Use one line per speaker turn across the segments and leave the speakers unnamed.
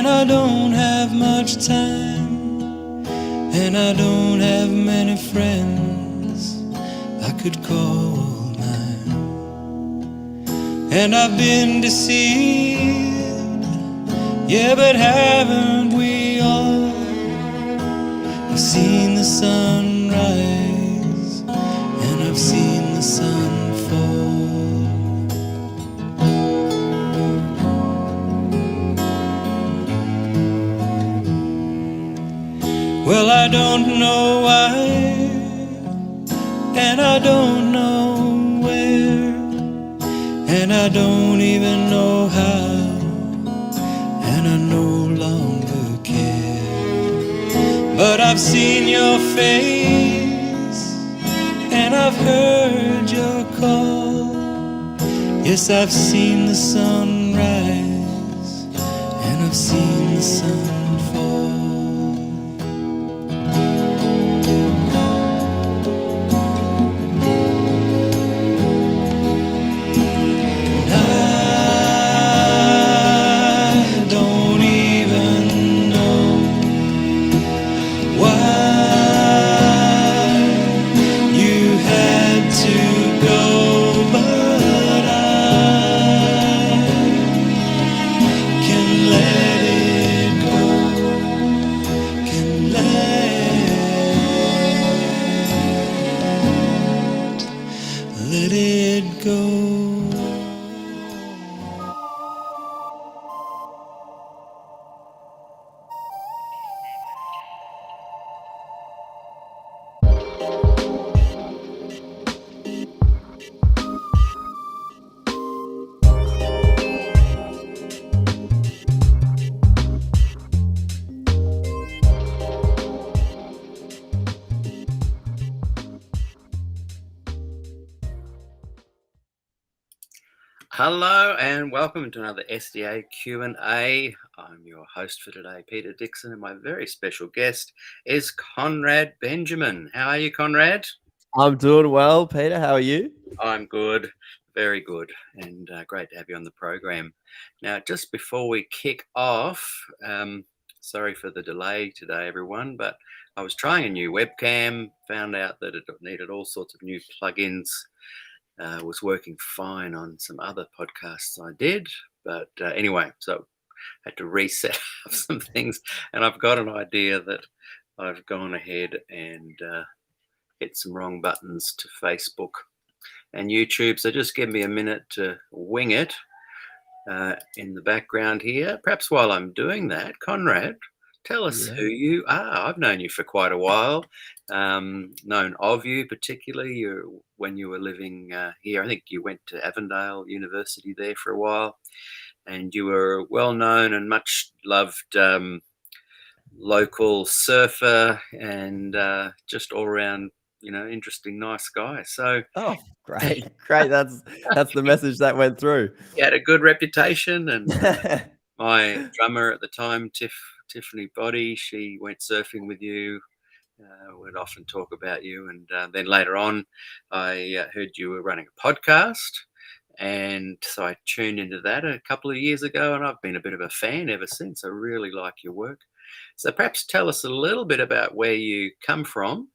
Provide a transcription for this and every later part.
and I don't have much time, and I don't have many friends I could call mine. And I've been deceived, yeah, but haven't we all? I've seen the sun rise, and I've seen the sun fall. Well, I don't know why, and I don't know where, and I don't even know how, and I no longer care. But I've seen your face, and I've heard your call. Yes, I've seen the sun rise, and I've seen the sun fall.
Hello and welcome to another SDAQ&A. I'm your host for today, Peter Dixon, and my very special guest is Konrad Benjamin. How are you, Conrad?
I'm doing well, Peter. How are you?
I'm good, very good, and great to have you on the program. Now, just before we kick off, sorry for the delay today, everyone, but I was trying a new webcam, found out that it needed all sorts of new plugins. Was working fine on some other podcasts I did, but anyway, so I had to reset up some things, and I've got an idea that I've gone ahead and hit some wrong buttons to Facebook and YouTube, so just give me a minute to wing it in the background here. Perhaps while I'm doing that, Conrad, tell us who you are. I've known you for quite a while, known of you particularly when you were living here. I think you went to Avondale University there for a while, and you were a well-known and much loved local surfer and just all-around, interesting, nice guy. So,
oh, great. That's the message that went through.
You had a good reputation, and my drummer at the time, Tiffany Boddy, she went surfing with you. We'd often talk about you, and then later on, I heard you were running a podcast, and so I tuned into that a couple of years ago, and I've been a bit of a fan ever since. I really like your work. So perhaps tell us a little bit about where you come from,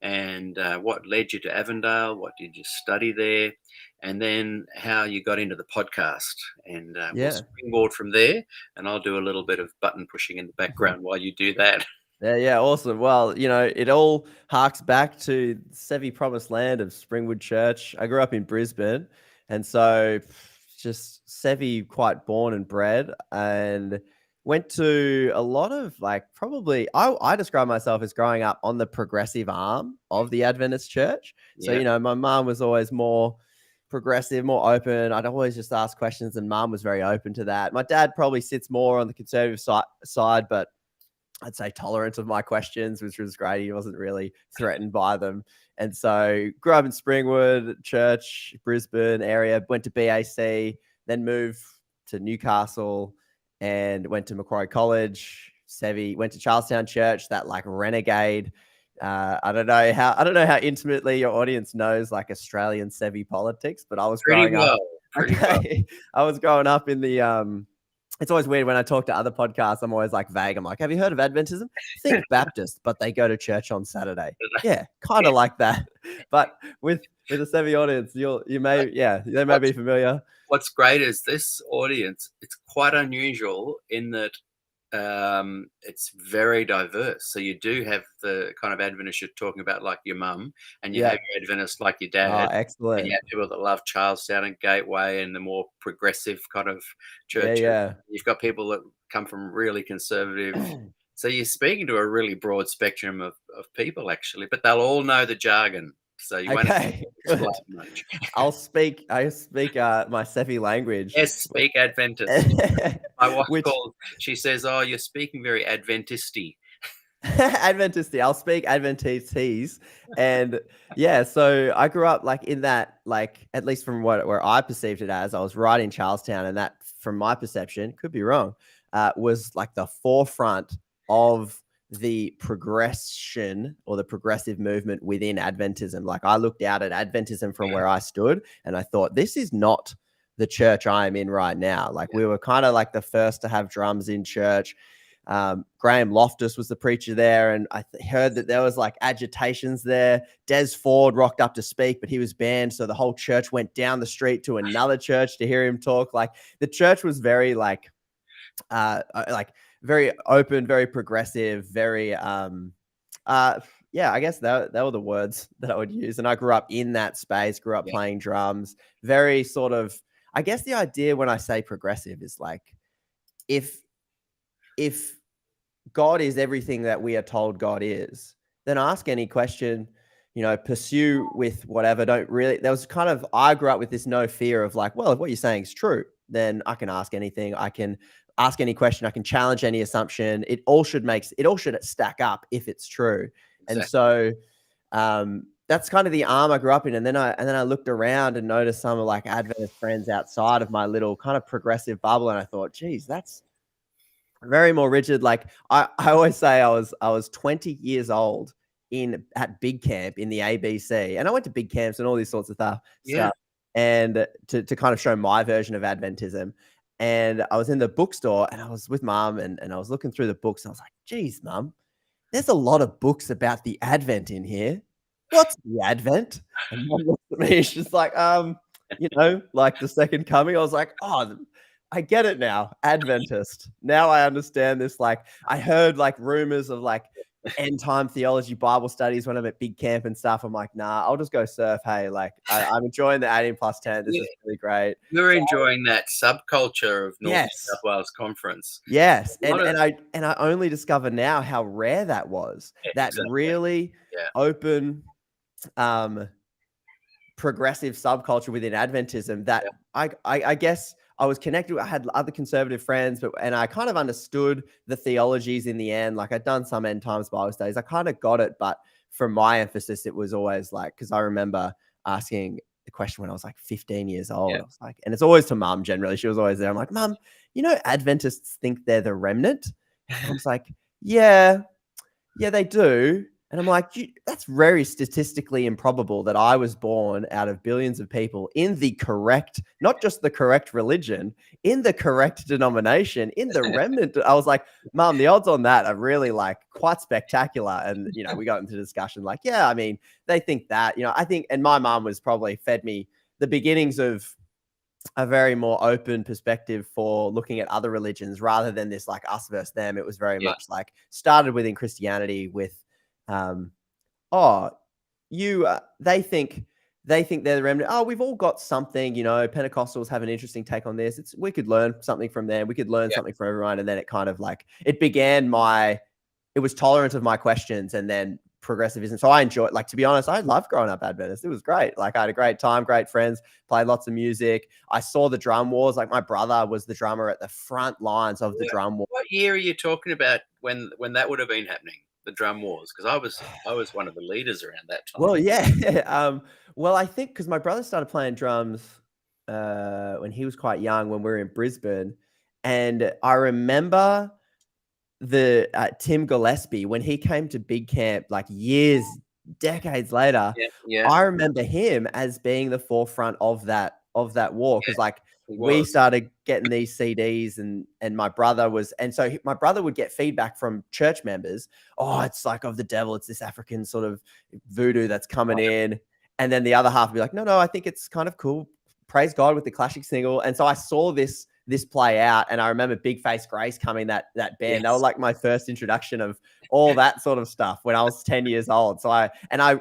and what led you to Avondale, what did you study there, and then how you got into the podcast. And we'll springboard from there, and I'll do a little bit of button pushing in the background while you do that.
Yeah, awesome. Well, it all harks back to Sevi promised land of Springwood Church. I grew up in Brisbane, and so just Sevi, quite born and bred, and went to a lot of probably I describe myself as growing up on the progressive arm of the Adventist church. So, my mom was always more progressive, more open. I'd always just ask questions, and mom was very open to that. My dad probably sits more on the conservative side, but I'd say tolerant of my questions, which was great. He wasn't really threatened by them. And so grew up in Springwood Church, Brisbane area, went to BAC, then moved to Newcastle and went to Macquarie College. Sevi went to Charlestown Church, that renegade. I don't know how intimately your audience knows Australian Sevi politics, but I was growing up. I was growing up in the it's always weird when I talk to other podcasts. I'm always like vague. I'm like, have you heard of Adventism? Think Baptist, but they go to church on Saturday. Yeah, kind of like that. But with a Sevi audience, they may be familiar.
What's great is this audience, it's quite unusual in that it's very diverse. So you do have the kind of Adventists you're talking about, like your mum, and you have your Adventists like your dad.
Excellent.
And you have people that love Charlestown and Gateway and the more progressive kind of churches.
Yeah.
You've got people that come from really conservative. So you're speaking to a really broad spectrum of people, actually, but they'll all know the jargon. So you won't have to explain much.
I speak my Sefi language.
Yes, speak Adventist. My wife she says, "Oh, you're speaking very Adventisty."
Adventisty. I'll speak Adventistese. And yeah, so I grew up like in that, like, at least from where I perceived it as, I was right in Charlestown, and that, from my perception, could be wrong, was like the forefront of the progression or the progressive movement within Adventism. Like, I looked out at Adventism from where I stood, and I thought, this is not the church I am in right now. Like, we were kind of like the first to have drums in church. Graham Loftus was the preacher there, and I heard that there was like agitations there. Des Ford rocked up to speak, but he was banned, so the whole church went down the street to another church to hear him talk. Like, the church was very very open, very progressive, very I guess that were the words that I would use. And I grew up in that space, grew up playing drums, very sort of, I guess the idea when I say progressive is like, if God is everything that we are told God is, then ask any question, pursue with whatever. I grew up with this no fear of like, well, if what you're saying is true, then I can ask anything. I can ask any question. I can challenge any assumption. It all should stack up if it's true. Exactly. And so that's kind of the arm I grew up in. And then I looked around and noticed some of like Adventist friends outside of my little kind of progressive bubble. And I thought, geez, that's very more rigid. Like I always say I was 20 years old at big camp in the ABC. And I went to big camps and all these sorts of stuff. And to kind of show my version of Adventism. And I was in the bookstore and I was with Mum and I was looking through the books. And I was like, geez, Mum, there's a lot of books about the Advent in here. What's the Advent? And Mum looked at me. She's like, like the second coming. I was like, oh, I get it now. Adventist. Now I understand this. Like, I heard like rumors of like end time theology Bible studies when I'm at big camp and stuff. I'm like, nah, I'll just go surf. Hey, like I'm enjoying the 18+10. This is really great.
You're enjoying that subculture of North South Wales Conference.
Yes. And I only discover now how rare that was. Really open progressive subculture within Adventism that I guess I was connected. I had other conservative friends, and I kind of understood the theologies in the end. Like I'd done some end times Bible studies. I kind of got it, but from my emphasis, it was always like, because I remember asking the question when I was like 15 years old. I was like, and it's always to Mum generally. She was always there. I'm like, Mum, Adventists think they're the remnant. And I was like, yeah, they do. And I'm like, that's very statistically improbable that I was born out of billions of people in the correct, not just the correct religion, in the correct denomination, in the remnant. I was like, Mum, the odds on that are really like quite spectacular. And, we got into discussion like, yeah, I mean, they think that, I think, and my mum was probably fed me the beginnings of a very more open perspective for looking at other religions rather than this like us versus them. It was very much like started within Christianity with, they think they're the remnant. Oh, we've all got something, Pentecostals have an interesting take on this. We could learn something from them. We could learn something from everyone. And then it kind of like, it was tolerant of my questions and then progressivism. So I enjoyed, like, to be honest, I loved growing up Adventist. It was great. Like I had a great time, great friends, played lots of music. I saw the drum wars. Like my brother was the drummer at the front lines of the drum war.
What year are you talking about when that would have been happening? The drum wars, because I was one of the leaders around that time.
Well, I think because my brother started playing drums when he was quite young, when we were in Brisbane, and I remember the Tim Gillespie when he came to big camp, like decades later. I remember him as being the forefront of that war, because like
He
we
was.
started getting these CDs, and my brother was, and so my brother would get feedback from church members. Oh, it's like of the devil. It's this African sort of voodoo that's coming in. And then the other half would be like, no, I think it's kind of cool. Praise God with the classic single. And so I saw this play out, and I remember Big Face Grace coming, that band.
Yes.
They were like my first introduction of all that sort of stuff when I was 10 years old. So I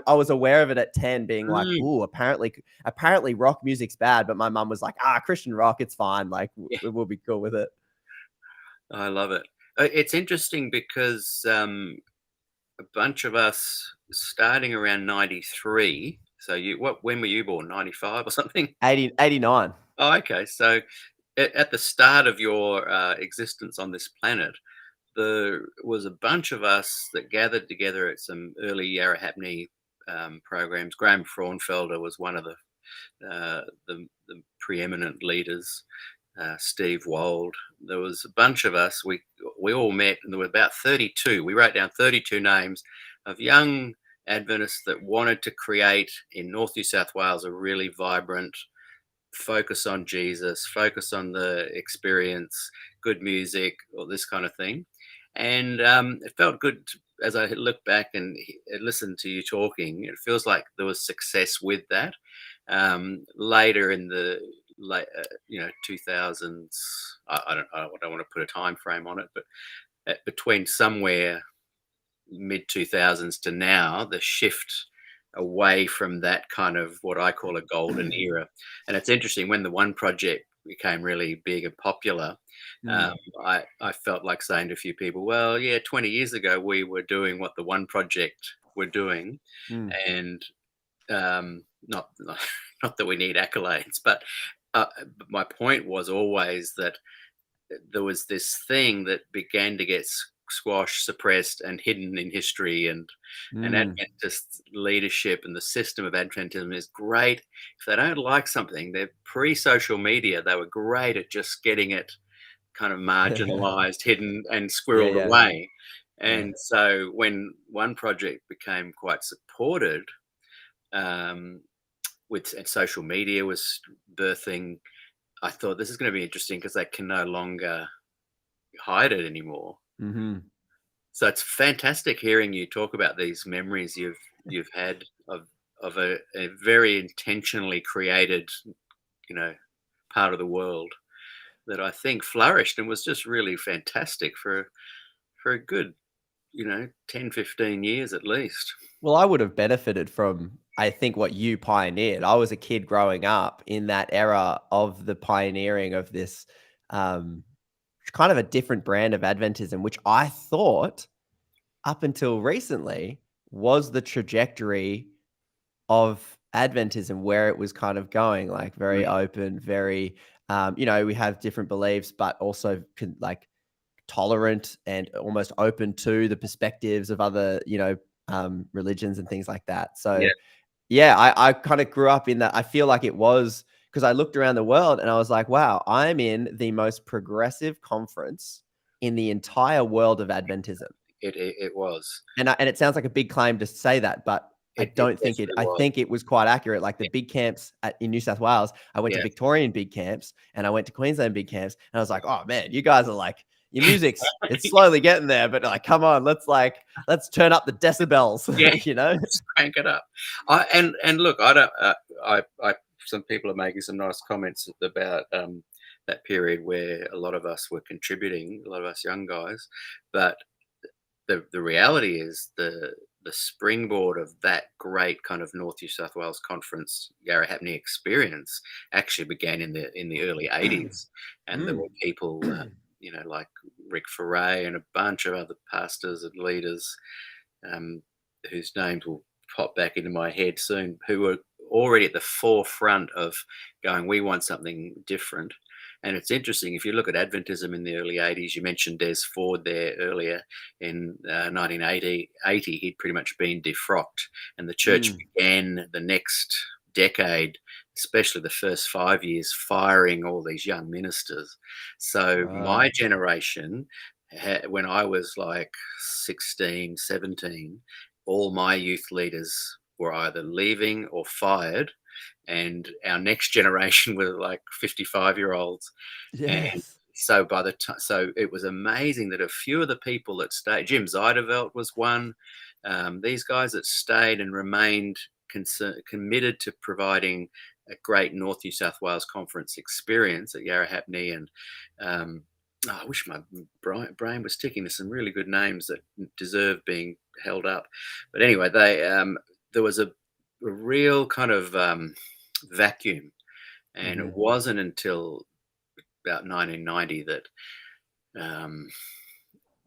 was aware of it at 10, being like, ooh, apparently rock music's bad. But my mum was like, Christian rock, it's fine. Like, we'll be cool with it.
I love it. It's interesting because a bunch of us starting around 93. So when were you born? 95 or something?
89.
Oh, okay. So at the start of your existence on this planet, there was a bunch of us that gathered together at some early Yarrahapney programs. Graham Fraunfelder was one of the preeminent leaders. Steve Wold. There was a bunch of us. We all met, and there were about 32. We wrote down 32 names of young Adventists that wanted to create in North New South Wales a really vibrant focus on Jesus, focus on the experience, good music, or this kind of thing. And it felt good as I look back and listen to you talking. It feels like there was success with that. Later in the 2000s, I don't want to put a time frame on it, but between somewhere mid 2000s to now, the shift away from that kind of what I call a golden era. And it's interesting, when the One Project became really big and popular, I felt like saying to a few people, well, yeah, 20 years ago we were doing what the One Project were doing. And not that we need accolades, but my point was always that there was this thing that began to get squashed, suppressed, and hidden in history, and Adventist leadership and the system of Adventism is great. If they don't like something, they're pre-social media, they were great at just getting it kind of marginalized, hidden, and squirreled away. And so when One Project became quite supported, with social media was birthing, I thought this is going to be interesting because they can no longer hide it anymore. So it's fantastic hearing you talk about these memories you've had of a very intentionally created, part of the world that I think flourished and was just really fantastic for a good, 10, 15 years at least.
Well, I would have benefited from, I think, what you pioneered. I was a kid growing up in that era of the pioneering of this kind of a different brand of Adventism, which I thought up until recently was the trajectory of Adventism, where it was kind of going, like very open, very, we have different beliefs, but also like tolerant and almost open to the perspectives of other, religions and things like that. So I kind of grew up in that. I feel like it was because I looked around the world and I was like, wow, I'm in the most progressive conference in the entire world of Adventism.
It was.
And it sounds like a big claim to say that, but I don't think it. I think it was quite accurate. Like the big camps in New South Wales, I went to Victorian big camps and I went to Queensland big camps, and I was like, oh man, you guys are like, your music's it's slowly getting there, but like, come on, let's turn up the decibels.
Let's crank it up. And look, I don't. I some people are making some nice comments about that period where a lot of us were contributing, a lot of us young guys, but the reality is the springboard of that great kind of North New South Wales conference Yarrahapney experience actually began in the early 80s, and there were people like Rick Ferray and a bunch of other pastors and leaders whose names will pop back into my head soon, who were already at the forefront of going, we want something different. And it's interesting, if you look at Adventism in the early 80s, you mentioned Des Ford there earlier. In 1980, he'd pretty much been defrocked, and the church began the next decade, especially the first 5 years, firing all these young ministers. So my generation, when I was like 16, 17, all my youth leaders were either leaving or fired, and our next generation were like 55-year-olds. And
Yes.
so by the time, so it was amazing that a few of the people that stayed, Jim Zeideveld was one. These guys that stayed and remained committed to providing a great North New South Wales conference experience at Yarrahapney, and I wish my brain was sticking to some really good names that deserve being held up. But anyway, there was a real kind of vacuum, and it wasn't until about 1990 that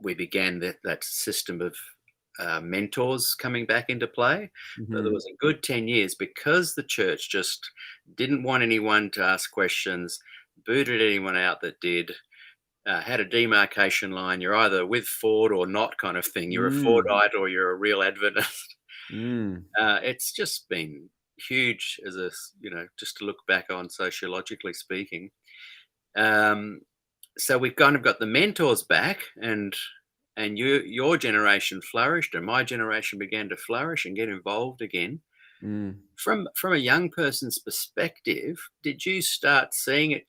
we began that system of mentors coming back into play. So there was a good 10 years because the church just didn't want anyone to ask questions, booted anyone out that did, had a demarcation line. You're either with Ford or not, kind of thing. You're a Fordite or you're a real Adventist. It's just been huge as a, just to look back on sociologically speaking. So we've kind of got the mentors back, and your generation flourished, and my generation began to flourish and get involved again. From a young person's perspective, did you start seeing it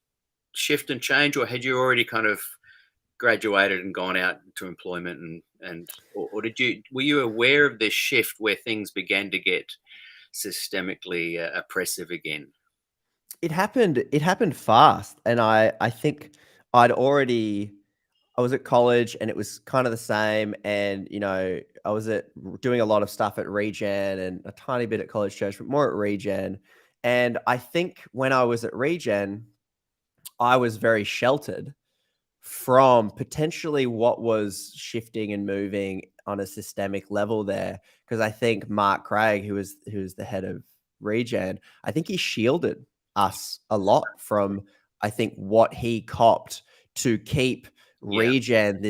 shift and change, or had you already kind of graduated and gone out to employment, or were you aware of this shift where things began to get systemically oppressive again?
It happened fast, and I think I was at college and it was kind of the same, and I was doing a lot of stuff at Regen and a tiny bit at College Church, but more at Regen. And I think when I was at Regen, I was very sheltered from potentially what was shifting and moving on a systemic level there, because I think Mark Craig, who's the head of Regen, I think he shielded us a lot from, I think, what he copped to keep Regen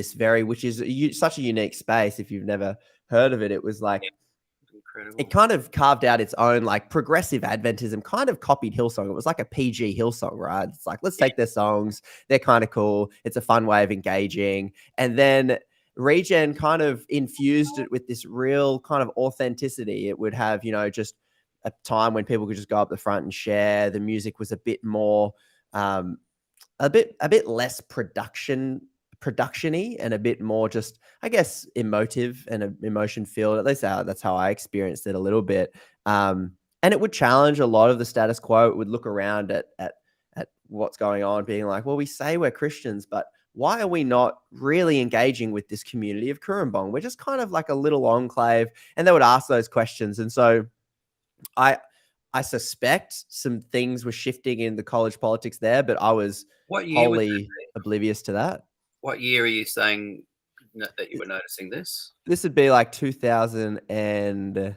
which is such a unique space. If you've never heard of it, it was like, incredible. It kind of carved out its own like progressive Adventism, kind of copied Hillsong. It was like a PG Hillsong, right? It's like, let's take their songs. They're kind of cool. It's a fun way of engaging. And then Regen kind of infused it with this real kind of authenticity. It would have, just a time when people could just go up the front and share. The music was a bit more, a bit less production-y and a bit more just, I guess, emotive and emotion filled. At least that's how I experienced it a little bit. And it would challenge a lot of the status quo. It would look around at what's going on, being like, well, we say we're Christians, but why are we not really engaging with this community of Kurrumbong? We're just kind of like a little enclave. And they would ask those questions. And so I suspect some things were shifting in the college politics there, but I was wholly oblivious to that.
What year are you saying that you were noticing this?
This would be like 2010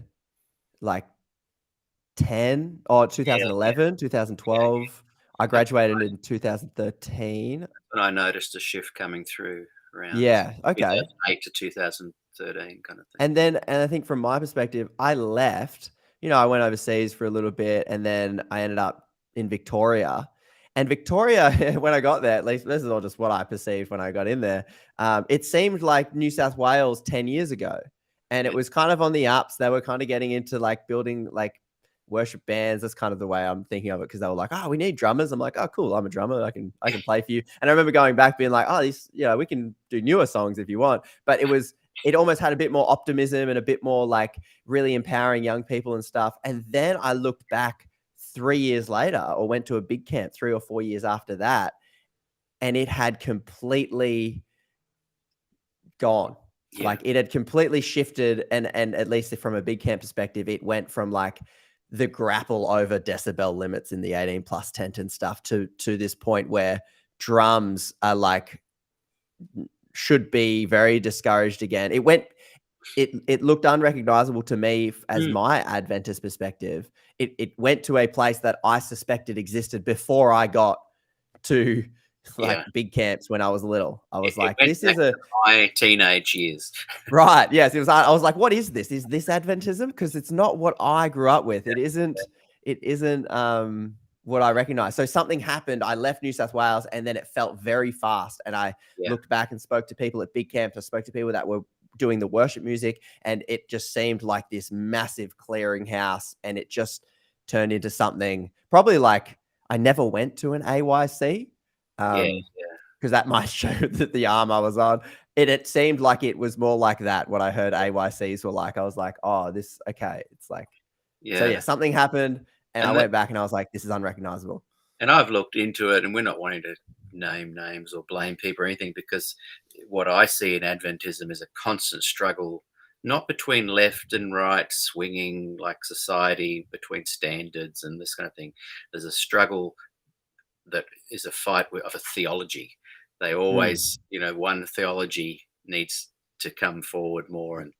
or 2011, 2012. I graduated in 2013.
And I noticed a shift coming through around 2008 to 2013 kind of thing.
And I think from my perspective, I left, I went overseas for a little bit, and then I ended up in Victoria. And Victoria, when I got there, at least this is all just what I perceived when I got in there, it seemed like New South Wales 10 years ago. And it was kind of on the ups. They were kind of getting into like building like worship bands. That's kind of the way I'm thinking of it, because they were like, oh, we need drummers. I'm like, oh, cool, I'm a drummer. I can play for you. And I remember going back being like, oh, we can do newer songs if you want. But it almost had a bit more optimism and a bit more like really empowering young people and stuff. And then I looked back 3 years later, or went to a big camp 3 or 4 years after that, and it had completely gone. Yeah. Like it had completely shifted, and at least from a big camp perspective, it went from like the grapple over decibel limits in the 18 plus tent and stuff to this point where drums are like should be very discouraged again. It looked unrecognizable to me as my Adventist perspective. It went to a place that I suspected existed before I got to big camps when I was little. I was like, this is
my teenage years.
Right. Yes. It was. I was like, what is this? Is this Adventism? Because it's not what I grew up with. It isn't what I recognize. So something happened. I left New South Wales, and then it felt very fast. And I looked back and spoke to people at big camps. I spoke to people that were doing the worship music, and it just seemed like this massive clearinghouse, and it just turned into something probably like I never went to an AYC.
Yeah.
Because that might show that the arm I was on. It seemed like it was more like that. What I heard AYCs were like, I was like, oh, this okay. It's like, so yeah, something happened, and I went back and I was like, this is unrecognizable.
And I've looked into it, and we're not wanting to name names or blame people or anything, because what I see in Adventism is a constant struggle, not between left and right, swinging like society, between standards and this kind of thing. There's a struggle that is a fight of a theology. They always, one theology needs to come forward more, and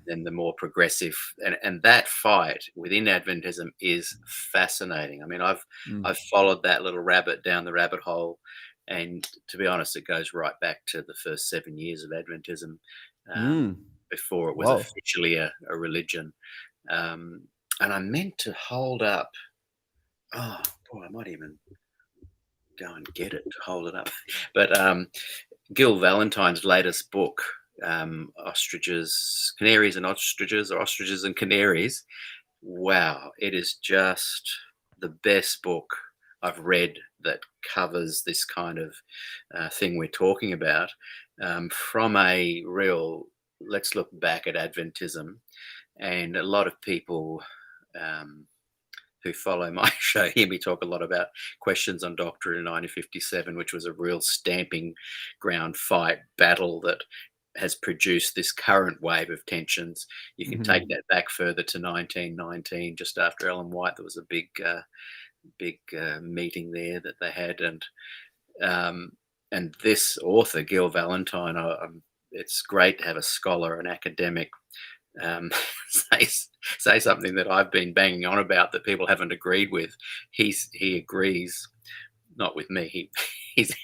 then the more progressive, and that fight within Adventism is fascinating. I mean, I've followed that little rabbit down the rabbit hole, and to be honest, it goes right back to the first 7 years of Adventism, before it was officially a religion. And I meant to hold up. Oh boy, I might even go and get it to hold it up. But Gil Valentine's latest book, Ostriches, Canaries and Ostriches, or Ostriches and Canaries. Wow, it is just the best book I've read that covers this kind of thing we're talking about, from a real, let's look back at Adventism. And a lot of people who follow my show hear me talk a lot about Questions on Doctrine in 1957, which was a real stamping ground fight battle that has produced this current wave of tensions. You can take that back further to 1919, just after Ellen White. There was a big meeting there that they had, and this author, Gil Valentine, it's great to have a scholar, an academic, say something that I've been banging on about that people haven't agreed with. He agrees, not with me. He's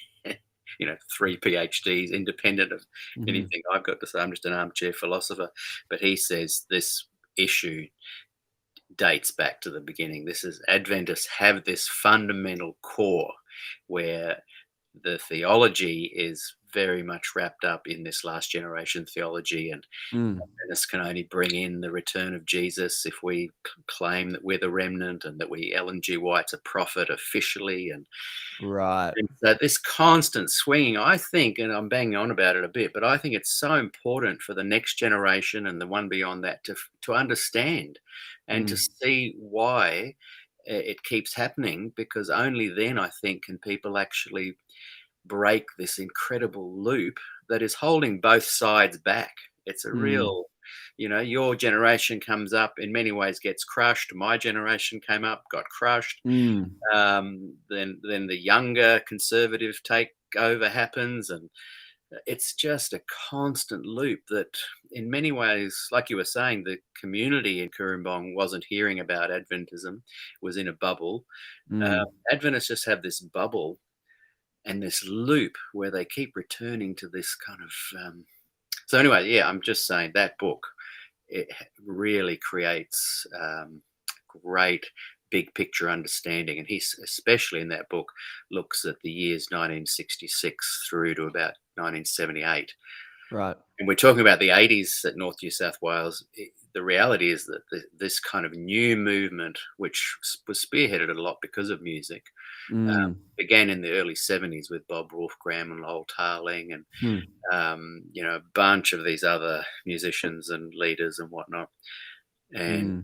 3 PhDs, independent of anything I've got to say. I'm just an armchair philosopher. But he says this issue dates back to the beginning. This is, Adventists have this fundamental core where the theology is very much wrapped up in this last generation theology, and Adventists can only bring in the return of Jesus if we claim that we're the remnant and that Ellen G. White's a prophet officially, and so this constant swinging, I think, and I'm banging on about it a bit, but I think it's so important for the next generation and the one beyond that to understand and to see why it keeps happening, because only then, I think, can people actually break this incredible loop that is holding both sides back. It's a real, your generation comes up, in many ways gets crushed. My generation came up, got crushed. Then the younger conservative takeover happens, and it's just a constant loop that, in many ways, like you were saying, the community in Kurumbong wasn't hearing about Adventism, was in a bubble. Adventists just have this bubble and this loop where they keep returning to this kind of so anyway, I'm just saying that book, it really creates great big picture understanding, and he's, especially in that book, looks at the years 1966 through to about 1978. Right. And we're talking about the 80s at North New South Wales. The reality is that this kind of new movement, which was spearheaded a lot because of music, began in the early 70s with Bob Wolfgram and Lowell Tarling and a bunch of these other musicians and leaders and whatnot, and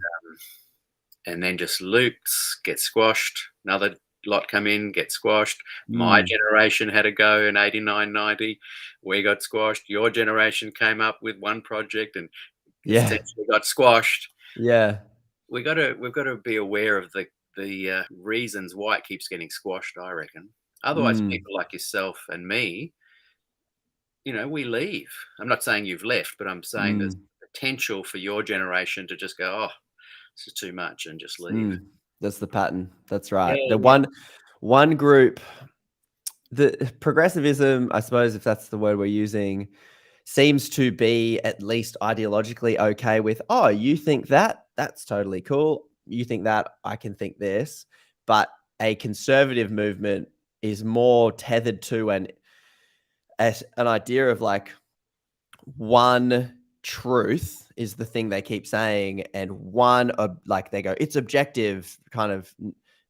then just loops, get squashed. Another lot come in, get squashed. My generation had a go in 89, 90. We got squashed. Your generation came up with one project and essentially got squashed. Yeah, we've got to be aware of the reasons why it keeps getting squashed, I reckon. Otherwise, people like yourself and me, we leave. I'm not saying you've left, but I'm saying there's potential for your generation to just go, oh, this is too much, and just leave.
That's the pattern. That's right. The one group, the progressivism, I suppose, if that's the word we're using, seems to be at least ideologically okay with, oh, you think that? That's totally cool. You think that? I can think this. But a conservative movement is more tethered to an idea of like one truth is the thing they keep saying, and one like they go, it's objective, kind of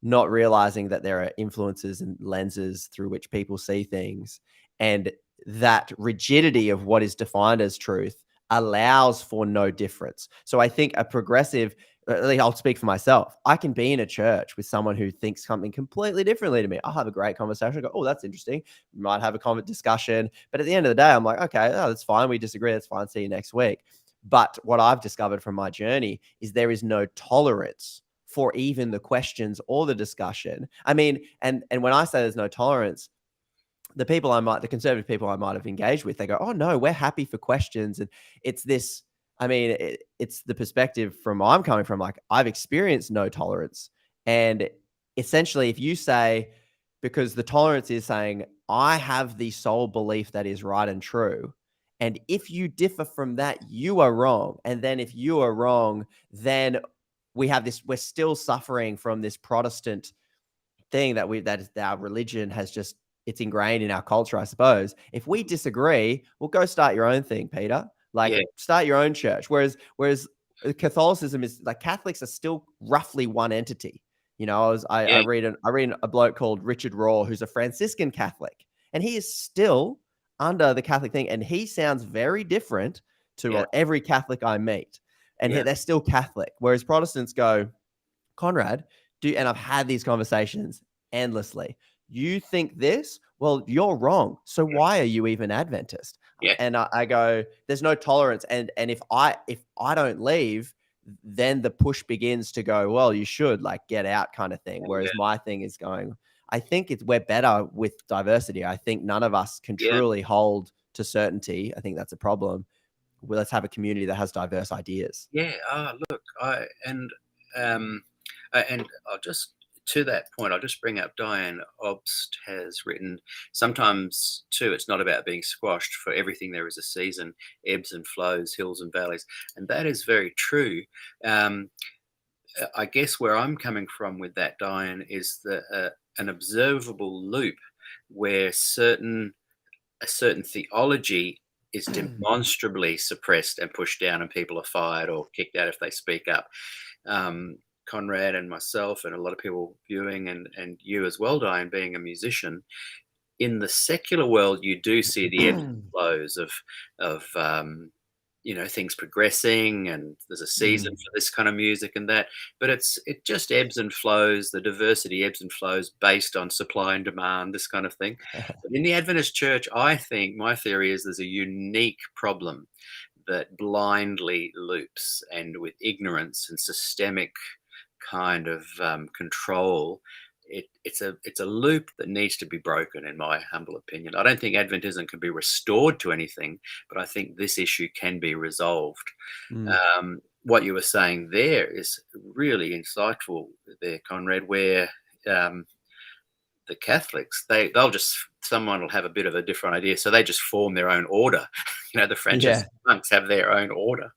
not realizing that there are influences and lenses through which people see things, and that rigidity of what is defined as truth allows for no difference. So I think a progressive, I'll speak for myself, I can be in a church with someone who thinks something completely differently to me. I'll have a great conversation. I go, oh, that's interesting. We might have a discussion. But at the end of the day, I'm like, okay, that's fine. We disagree. That's fine. See you next week. But what I've discovered from my journey is there is no tolerance for even the questions or the discussion. I mean, and when I say there's no tolerance, the conservative people I might have engaged with, they go, oh no, we're happy for questions. And it's this, I mean, it's the perspective from I'm coming from, like, I've experienced no tolerance. And essentially, if you say, because the tolerance is saying, I have the sole belief that is right and true, and if you differ from that, you are wrong. And then if you are wrong, then we're still suffering from this Protestant thing that our religion has just, it's ingrained in our culture, I suppose. If we disagree, well, go start your own thing, Peter. Like, start your own church. Whereas Catholicism is like, Catholics are still roughly one entity. You know, I read a bloke called Richard Raw, who's a Franciscan Catholic, and he is still under the Catholic thing, and he sounds very different to every Catholic I meet, and they're still Catholic. Whereas Protestants go, Conrad, and I've had these conversations endlessly. You think this? Well, you're wrong. So why are you even Adventist?
Yeah.
And I go, there's no tolerance. And if I don't leave, then the push begins to go, well, you should, like, get out, kind of thing. Whereas my thing is going, I think we're better with diversity. I think none of us can truly hold to certainty. I think that's a problem. Well, let's have a community that has diverse ideas.
Yeah. Look, and I'll just, to that point, I'll just bring up Diane Obst has written, sometimes too, it's not about being squashed. For everything there is a season, ebbs and flows, hills and valleys. And that is very true. I guess where I'm coming from with that, Diane, is an observable loop where a certain theology is demonstrably suppressed and pushed down, and people are fired or kicked out if they speak up. Conrad and myself and a lot of people viewing, and you as well, Diane, being a musician, in the secular world, you do see the ebbs and flows of things progressing, and there's a season for this kind of music and that, but it just ebbs and flows. The diversity ebbs and flows based on supply and demand, this kind of thing. But in the Adventist church, I think my theory is there's a unique problem that blindly loops, and with ignorance and systemic kind of control, it's a loop that needs to be broken, in my humble opinion. I don't think Adventism can be restored to anything, but I think this issue can be resolved. What you were saying there is really insightful there, Conrad, where the Catholics, someone will have a bit of a different idea, so they just form their own order. The Franciscan monks have their own order.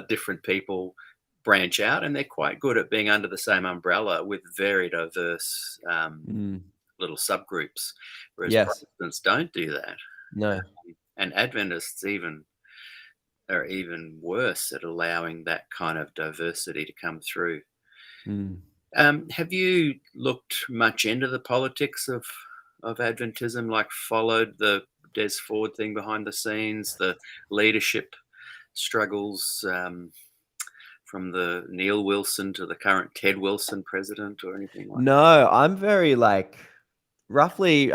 Different people branch out, and they're quite good at being under the same umbrella with very diverse little subgroups, whereas Protestants don't do that.
No.
And Adventists are even worse at allowing that kind of diversity to come through. Have you looked much into the politics of Adventism, like followed the Des Ford thing behind the scenes, the leadership struggles, from the Neil Wilson to the current Ted Wilson president, or anything like that?
No, I'm very, I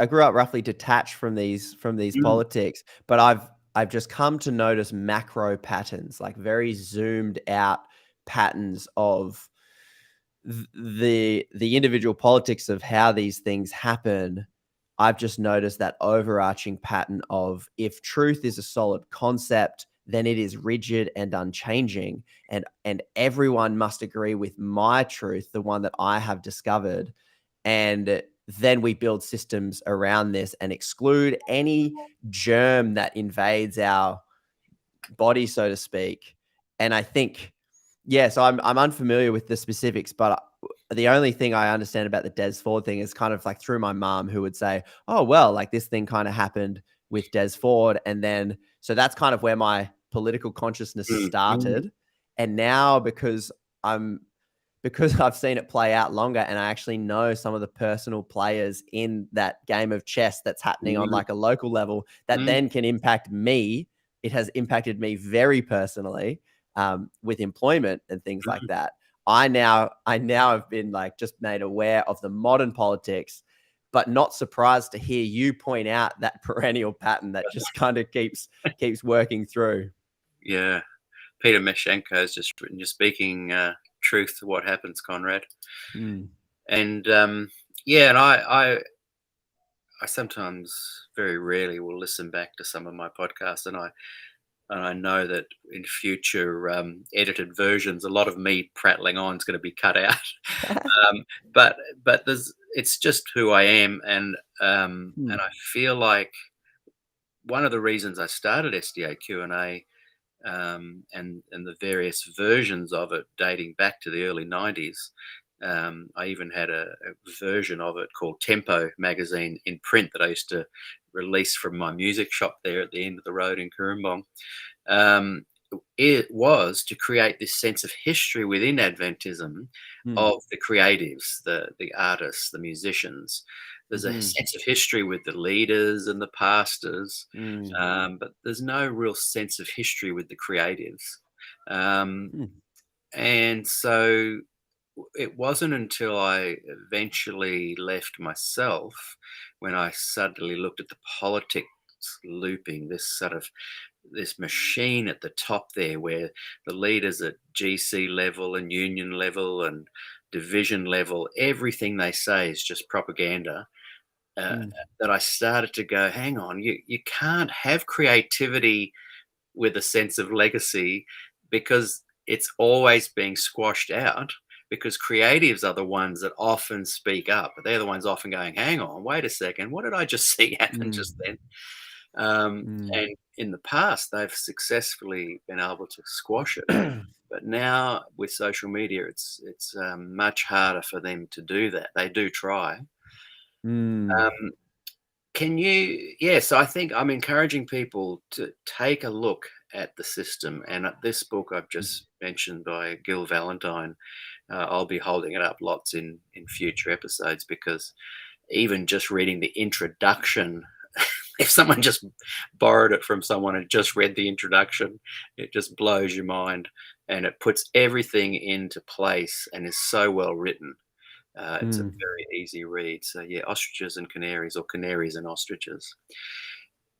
grew up roughly detached from these politics, but I've just come to notice macro patterns, like very zoomed out patterns of the individual politics of how these things happen. I've just noticed that overarching pattern of, if truth is a solid concept, then it is rigid and unchanging, and everyone must agree with my truth, the one that I have discovered. And then we build systems around this and exclude any germ that invades our body, so to speak. And I think, so I'm unfamiliar with the specifics, but the only thing I understand about the Des Ford thing is kind of like through my mom, who would say, oh, well, like this thing kind of happened with Des Ford. And then, so that's kind of where my political consciousness
Mm.
started. And now because I've seen it play out longer, and I actually know some of the personal players in that game of chess that's happening on like a local level, that then can impact me. It has impacted me very personally, with employment and things like that. I now have been like just made aware of the modern politics, but not surprised to hear you point out that perennial pattern that just kind of keeps working through.
Yeah. Peter Meshenko has just written, "You're speaking truth to what happens, Conrad."
Mm.
And yeah, and I sometimes, very rarely, will listen back to some of my podcasts, and I know that in future edited versions, a lot of me prattling on is going to be cut out. But it's just who I am, and I feel like one of the reasons I started SDAQ&A, and the various versions of it dating back to the early 90s. I even had a version of it called Tempo magazine in print that I used to release from my music shop there at the end of the road in Kurumbong. It was to create this sense of history within Adventism of the creatives, the artists, the musicians. There's a sense of history with the leaders and the pastors, but there's no real sense of history with the creatives. And so it wasn't until I eventually left myself, when I suddenly looked at the politics looping, this machine at the top there, where the leaders at GC level and union level and division level, everything they say is just propaganda. That I started to go, hang on, you can't have creativity with a sense of legacy, because it's always being squashed out, because creatives are the ones that often speak up. They're the ones often going, hang on, wait a second, what did I just see happen just then? And in the past, they've successfully been able to squash it. But now with social media, it's much harder for them to do that. They do try. Can you? Yes, I think I'm encouraging people to take a look at the system. And at this book I've just mentioned by Gil Valentine, I'll be holding it up lots in future episodes, because even just reading the introduction, if someone just borrowed it from someone and just read the introduction, it just blows your mind, and it puts everything into place and is so well written. It's a very easy read. So yeah, Ostriches and Canaries, or Canaries and Ostriches.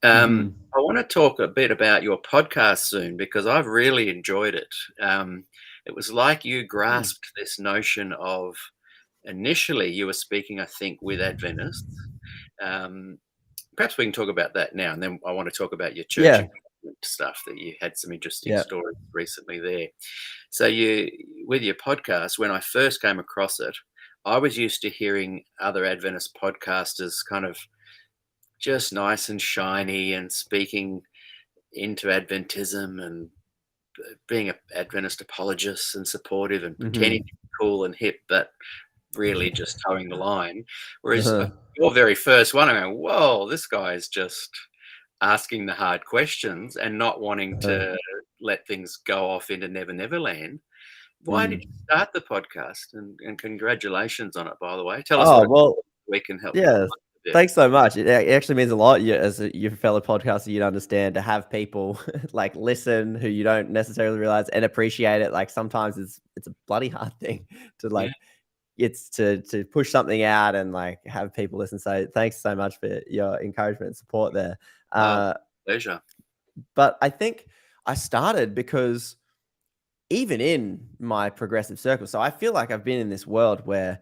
I want to talk a bit about your podcast soon, because I've really enjoyed it. It was like you grasped this notion of, initially you were speaking, I think, with Adventists. Perhaps we can talk about that now, and then I want to talk about your church stuff, that you had some interesting stories recently there. So with your podcast, when I first came across it, I was used to hearing other Adventist podcasters kind of just nice and shiny and speaking into Adventism and being an Adventist apologist and supportive and pretending to be cool and hip, but really just towing the line. Whereas your very first one, I'm going, whoa, this guy is just asking the hard questions and not wanting to let things go off into Never Never Land. Why did you start the podcast? And congratulations on it, by the way. Tell us what we can help.
Yeah, thanks so much. It actually means a lot, as your fellow podcaster, you'd understand, to have people like listen who you don't necessarily realize and appreciate it. Like sometimes it's a bloody hard thing to like. It's to push something out and like have people listen. So thanks so much for your encouragement and support there.
Pleasure.
But I think I started because even in my progressive circle, so I feel like I've been in this world where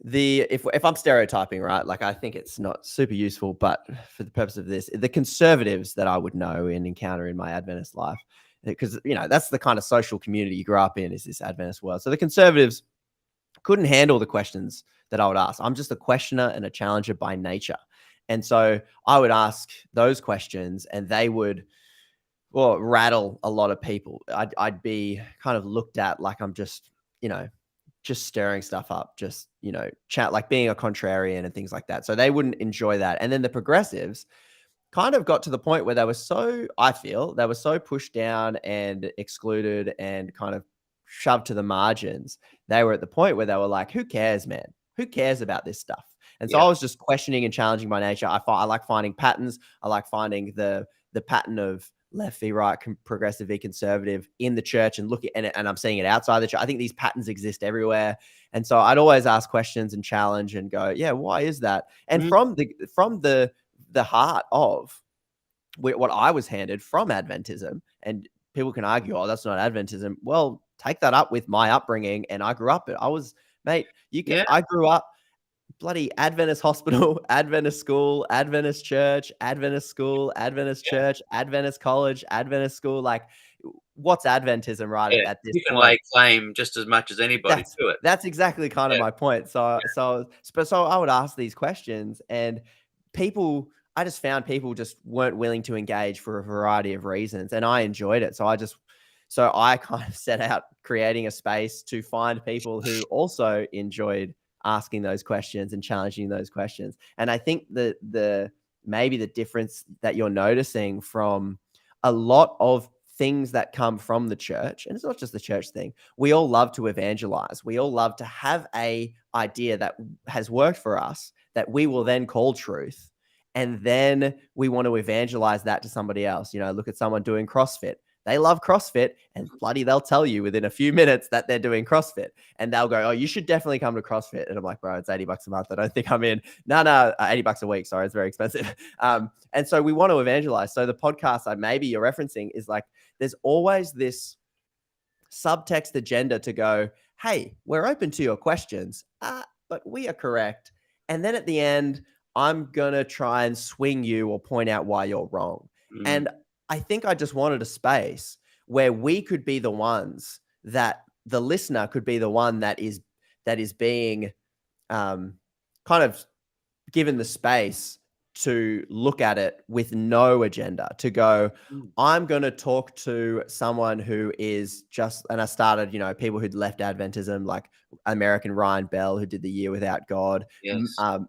if I'm stereotyping, right, like I think it's not super useful, but for the purpose of this, the conservatives that I would know and encounter in my Adventist life, because that's the kind of social community you grew up in, is this Adventist world. So the conservatives couldn't handle the questions that I would ask. I'm just a questioner and a challenger by nature. And so I would ask those questions, and they would rattle a lot of people. I'd be kind of looked at like I'm just, just stirring stuff up, just, chat, like being a contrarian and things like that. So they wouldn't enjoy that. And then the progressives, kind of got to the point where they were so, I feel, they were so pushed down and excluded and kind of shoved to the margins. They were at the point where they were like, who cares, man? Who cares about this stuff? And so
Yeah.
I was just questioning and challenging by nature. I like finding patterns. I like finding the pattern of left v right, progressive v conservative in the church, and and I'm seeing it outside the church. I think these patterns exist everywhere. And so I'd always ask questions and challenge and go, yeah, why is that? And from the heart of what I was handed from Adventism, and people can argue, oh, that's not Adventism. Well, take that up with my upbringing, and I grew up. I was, mate.
Yeah.
I grew up bloody Adventist hospital, Adventist school, Adventist church, Adventist school, Adventist church, Adventist college, Adventist school. Like, what's Adventism right
Yeah.
at this
You can
point?
lay claim just as much as anybody to it.
That's exactly kind of my point. So I would ask these questions, and I just found people just weren't willing to engage for a variety of reasons, and I enjoyed it. So I kind of set out creating a space to find people who also enjoyed asking those questions and challenging those questions. And I think maybe the difference that you're noticing from a lot of things that come from the church, and it's not just the church thing, we all love to evangelize. We all love to have a idea that has worked for us that we will then call truth. And then we want to evangelize that to somebody else. Look at someone doing CrossFit. They love CrossFit, and bloody, they'll tell you within a few minutes that they're doing CrossFit, and they'll go, oh, you should definitely come to CrossFit. And I'm like, bro, it's $80 a month. I don't think I'm in. No, $80 a week. Sorry. It's very expensive. And so we want to evangelize. So the podcast maybe you're referencing is like, there's always this subtext agenda to go, hey, we're open to your questions, but we are correct. And then at the end, I'm going to try and swing you or point out why you're wrong. And I think I just wanted a space where we could be the ones that the listener could be the one that is being kind of given the space to look at it with no agenda, to go, I'm going to talk to someone who is just, and I started, people who'd left Adventism, like American Ryan Bell, who did The Year Without God,
Yes.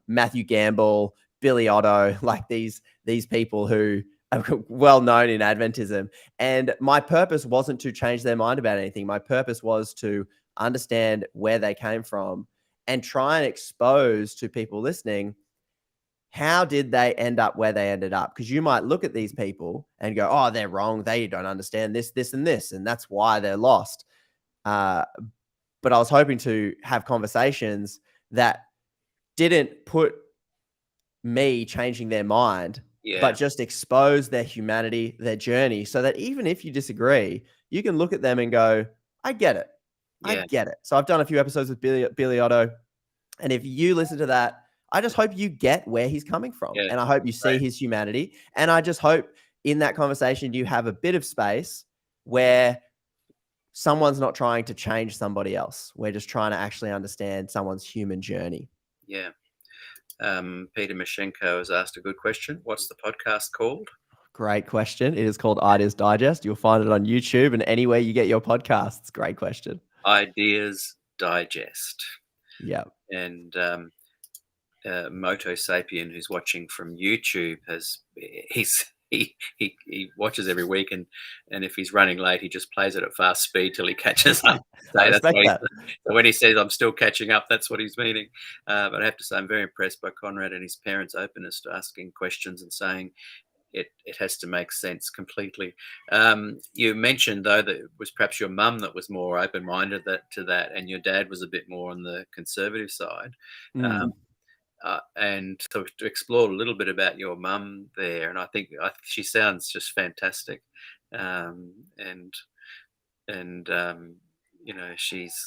Matthew Gamble, Billy Otto, like these people who are well known in Adventism. And my purpose wasn't to change their mind about anything. My purpose was to understand where they came from and try and expose to people listening, how did they end up where they ended up? Because you might look at these people and go, oh, they're wrong. They don't understand this, this, and this, and that's why they're lost. But I was hoping to have conversations that didn't put me changing their mind, but just expose their humanity, their journey, so that even if you disagree, you can look at them and go, I get it. I get it. So I've done a few episodes with Billy Otto. And if you listen to that, I just hope you get where he's coming from. And I hope you see his humanity. And I just hope in that conversation, you have a bit of space where someone's not trying to change somebody else. We're just trying to actually understand someone's human journey.
Yeah. Peter Mashenko has asked a good question. What's the podcast called?
Great question. It is called Ideas Digest. You'll find it on YouTube and anywhere you get your podcasts. Great question.
Ideas Digest.
Yeah.
And Moto Sapien, who's watching from YouTube, he watches every week, and if he's running late, he just plays it at fast speed till he catches up. So when he says I'm still catching up, that's what he's meaning. But I have to say, I'm very impressed by Conrad and his parents' openness to asking questions and saying it has to make sense completely. You mentioned, though, that it was perhaps your mum that was more open-minded to that, and your dad was a bit more on the conservative side. And so to explore a little bit about your mum there, and I think she sounds just fantastic, she's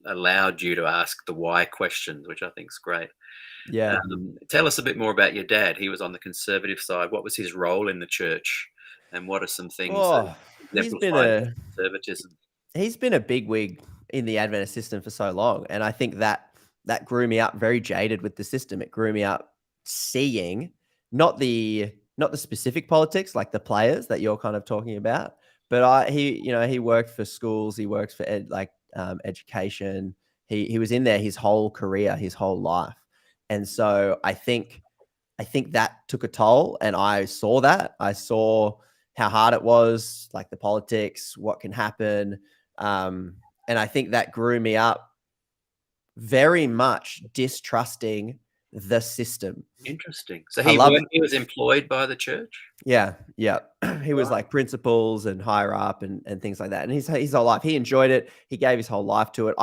allowed you to ask the why questions, which I think is great.
Yeah.
Tell us a bit more about your dad. He was on the conservative side. What was his role in the church, and what are some things that exemplified conservatism?
He's been a bigwig in the Adventist system for so long, and I think that grew me up very jaded with the system. It grew me up seeing not the specific politics, like the players that you're kind of talking about, but he worked for schools, he worked for education. He was in there his whole career, his whole life. And so I think I think that took a toll, and I saw that. I saw how hard it was, like the politics, what can happen. And I think that grew me up very much distrusting the system.
Interesting. So
I love,
he was employed by the church?
yeah. He was
Right.
like principals and higher up and things like that. And his whole life, he enjoyed it. He gave his whole life to it.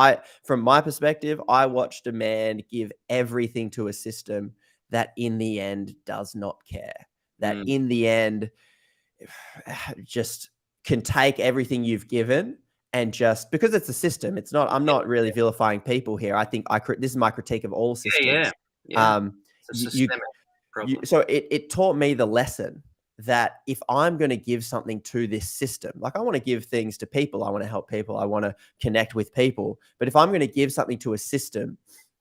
From my perspective, I watched a man give everything to a system that in the end does not care. That
Mm.
in the end just can take everything you've given and just, because it's a system. It's not, I'm not really vilifying people here. I think this is my critique of all systems.
Yeah. It's a
You
systemic problem.
so it taught me the lesson that if I'm going to give something to this system, like I want to give things to people, I want to help people, I want to connect with people. But if I'm going to give something to a system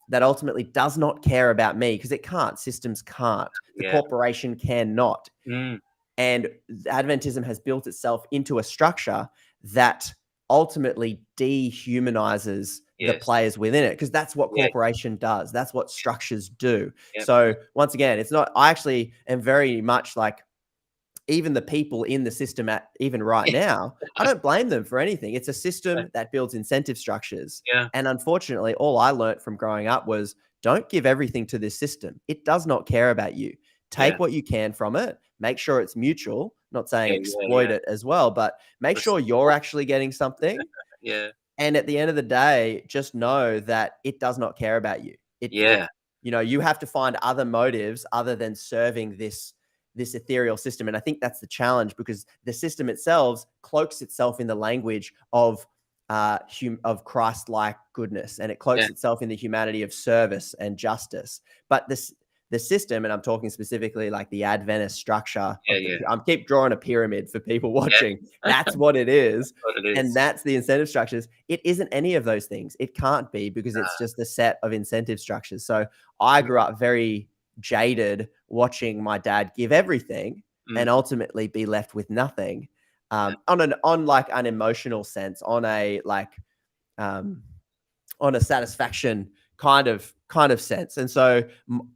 that ultimately does not care about me, because it can't, systems can't, the corporation cannot.
Mm.
And Adventism has built itself into a structure that ultimately dehumanizes the players within it, because that's what corporation does. That's what structures do.
Yep.
So once again, it's not, I actually am very much like, even the people in the system even right now, I don't blame them for anything. It's a system that builds incentive structures.
Yeah.
And unfortunately, all I learned from growing up was don't give everything to this system. It does not care about you. Take what you can from it. Make sure it's mutual. Not saying exploit it as well, but make sure you're actually getting something.
Yeah.
And at the end of the day, just know that it does not care about you. You have to find other motives other than serving this ethereal system. And I think that's the challenge, because the system itself cloaks itself in the language of Christ-like goodness, and it cloaks itself in the humanity of service and justice. But the system, and I'm talking specifically like the Adventist structure. I'm keep drawing a pyramid for people watching. That's what it is. And that's the incentive structures. It isn't any of those things. It can't be, because it's just a set of incentive structures. So I grew up very jaded watching my dad give everything and ultimately be left with nothing, on like an emotional sense, on a satisfaction kind of sense. And so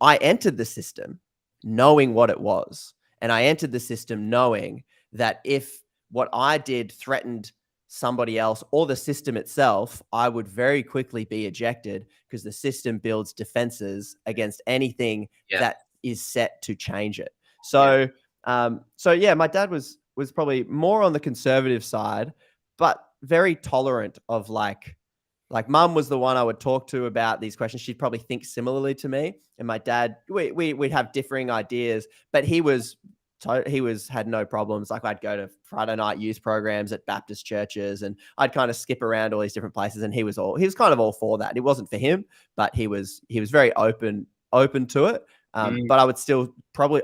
I entered the system knowing what it was, and I entered the system knowing that if what I did threatened somebody else or the system itself, I would very quickly be ejected, because the system builds defenses against anything that is set to change it. So, my dad was probably more on the conservative side, but very tolerant of like mum was the one I would talk to about these questions. She'd probably think similarly to me, and my dad, we'd have differing ideas, but he had no problems. Like I'd go to Friday night youth programs at Baptist churches, and I'd kind of skip around all these different places. And he was kind of all for that. It wasn't for him, but he was very open to it. But I would still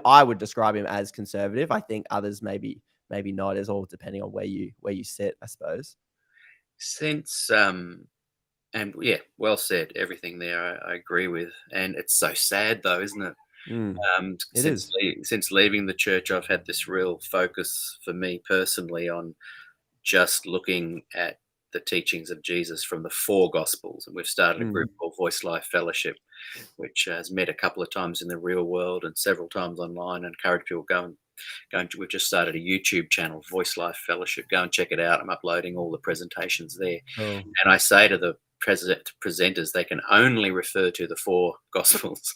I would describe him as conservative. I think others maybe not, as all depending on where you sit, I suppose.
Since and well said. Everything there, I agree with. And it's so sad, though, isn't it? Since leaving the church, I've had this real focus for me personally on just looking at the teachings of Jesus from the four Gospels. And we've started a group called Voice Life Fellowship, which has met a couple of times in the real world and several times online. And encourage people we've just started a YouTube channel, Voice Life Fellowship. Go and check it out. I'm uploading all the presentations there. And I say to the presenters, they can only refer to the four Gospels,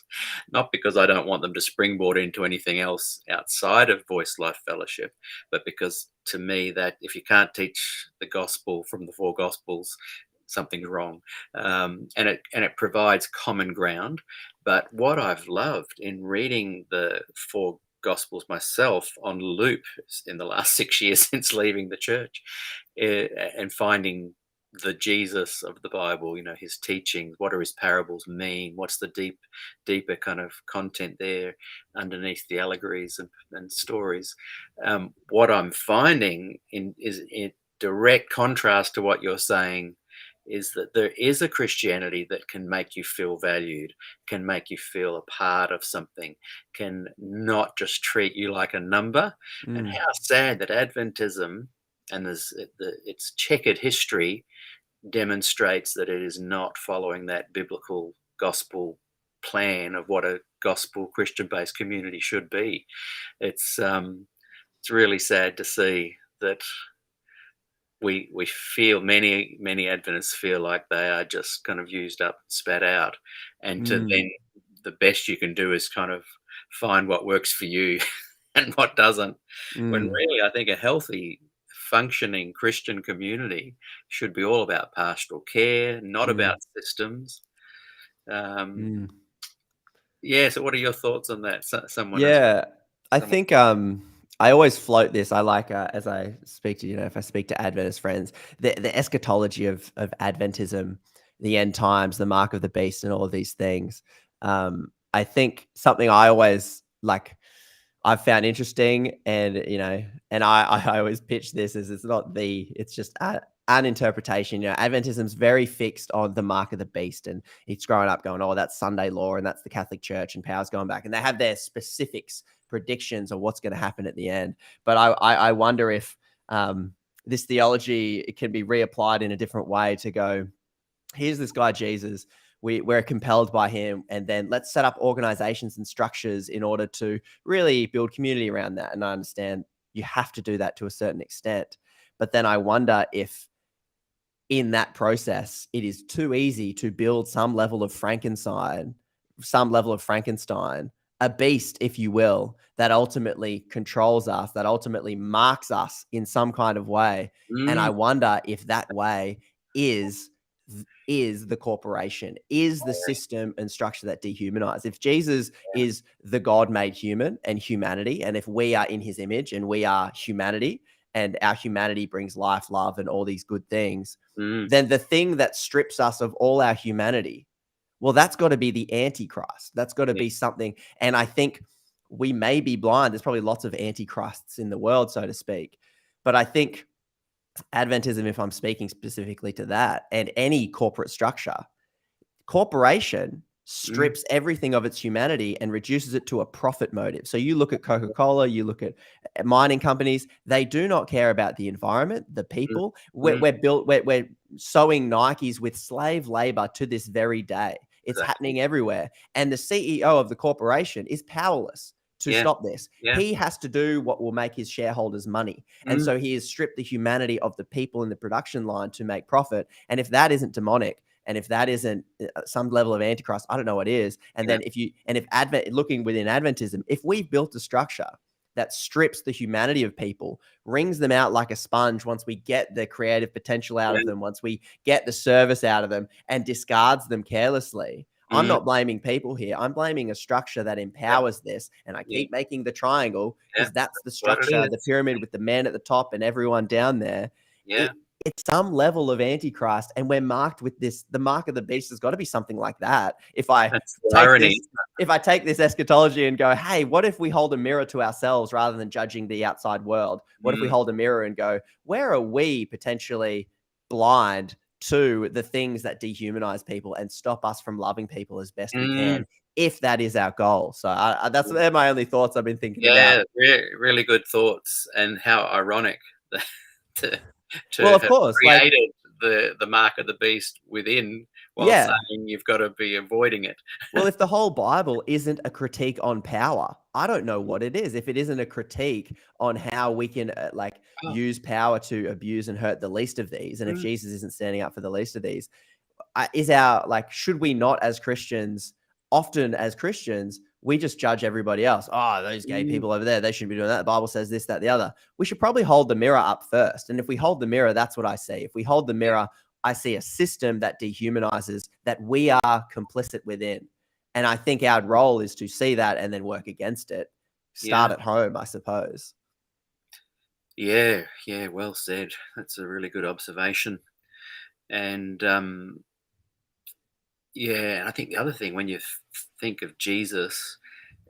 not because I don't want them to springboard into anything else outside of Voice Life Fellowship, but because to me that if you can't teach the gospel from the four Gospels, something's wrong. And it provides common ground. But what I've loved in reading the four Gospels myself on loop in the last 6 years since leaving the church, and finding the Jesus of the Bible, his teachings, what do his parables mean? What's the deeper kind of content there underneath the allegories and stories? What I'm finding is in direct contrast to what you're saying is that there is a Christianity that can make you feel valued, can make you feel a part of something, can not just treat you like a number. And how sad that Adventism and its checkered history demonstrates that it is not following that biblical gospel plan of what a gospel Christian-based community should be. It's really sad to see that we feel many Adventists feel like they are just kind of used up, spat out, and to then the best you can do is kind of find what works for you and what doesn't. When really, I think a healthy, functioning Christian community should be all about pastoral care, not about systems. Yeah. So, what are your thoughts on that? Someone as
Yeah, I
someone.
think I always float this. I like as I speak to if I speak to Adventist friends, the eschatology of Adventism, the end times, the mark of the beast, and all of these things. I think something I always like. I've found interesting, and and I always pitch this as it's just an interpretation. Adventism's very fixed on the mark of the beast, and it's growing up going, oh, that's Sunday law, and that's the Catholic Church, and power's going back, and they have their specifics, predictions of what's going to happen at the end. But I wonder if this theology can be reapplied in a different way to go, here's this guy Jesus. We're compelled by him, and then let's set up organizations and structures in order to really build community around that. And I understand you have to do that to a certain extent, but then I wonder if in that process it is too easy to build some level of Frankenstein, a beast, if you will, that ultimately controls us, that ultimately marks us in some kind of way. And I wonder if that way is the corporation, is the system and structure that dehumanizes. If Jesus is the God made human and humanity, and if we are in his image and we are humanity, and our humanity brings life, love, and all these good things, then the thing that strips us of all our humanity, well, that's got to be the Antichrist. That's got to be something. And I think we may be blind. There's probably lots of Antichrists in the world, so to speak. But I think Adventism, if I'm speaking specifically to that, and any corporate corporation strips everything of its humanity and reduces it to a profit motive. So you look at Coca-Cola, you look at mining companies, they do not care about the environment, the people. We're sewing Nikes with slave labor to this very day. It's happening everywhere. And the CEO of the corporation is powerless to stop this. He has to do what will make his shareholders money. And so he has stripped the humanity of the people in the production line to make profit. And if that isn't demonic, and if that isn't some level of Antichrist, I don't know what is. And then looking within Adventism, if we've built a structure that strips the humanity of people, wrings them out like a sponge once we get the creative potential out of them, once we get the service out of them, and discards them carelessly, I'm not blaming people here. I'm blaming a structure that empowers this. And I keep making the triangle because that's the structure, the pyramid with the man at the top and everyone down there. It's some level of Antichrist, and we're marked with this. The mark of the beast has got to be something like that. If I take this eschatology and go, hey, what if we hold a mirror to ourselves rather than judging the outside world? What if we hold a mirror and go, where are we potentially blind to the things that dehumanize people and stop us from loving people as best we can, if that is our goal? So they're my only thoughts I've been thinking about.
Really good thoughts, and how ironic to
well, of
have
course,
created the mark of the beast within, while saying you've got to be avoiding it.
Well, if the whole Bible isn't a critique on power, I don't know what it is. If it isn't a critique on how we can use power to abuse and hurt the least of these, and if Jesus isn't standing up for the least of these, should we not, as Christians, often as Christians, we just judge everybody else. Oh, those gay people over there, they shouldn't be doing that. The Bible says this, that, the other. We should probably hold the mirror up first. And if we hold the mirror, that's what I see. If we hold the mirror, I see a system that dehumanizes, that we are complicit within. And I think our role is to see that and then work against it. Start at home, I suppose.
Yeah, well said. That's a really good observation. And I think the other thing, when you think of Jesus,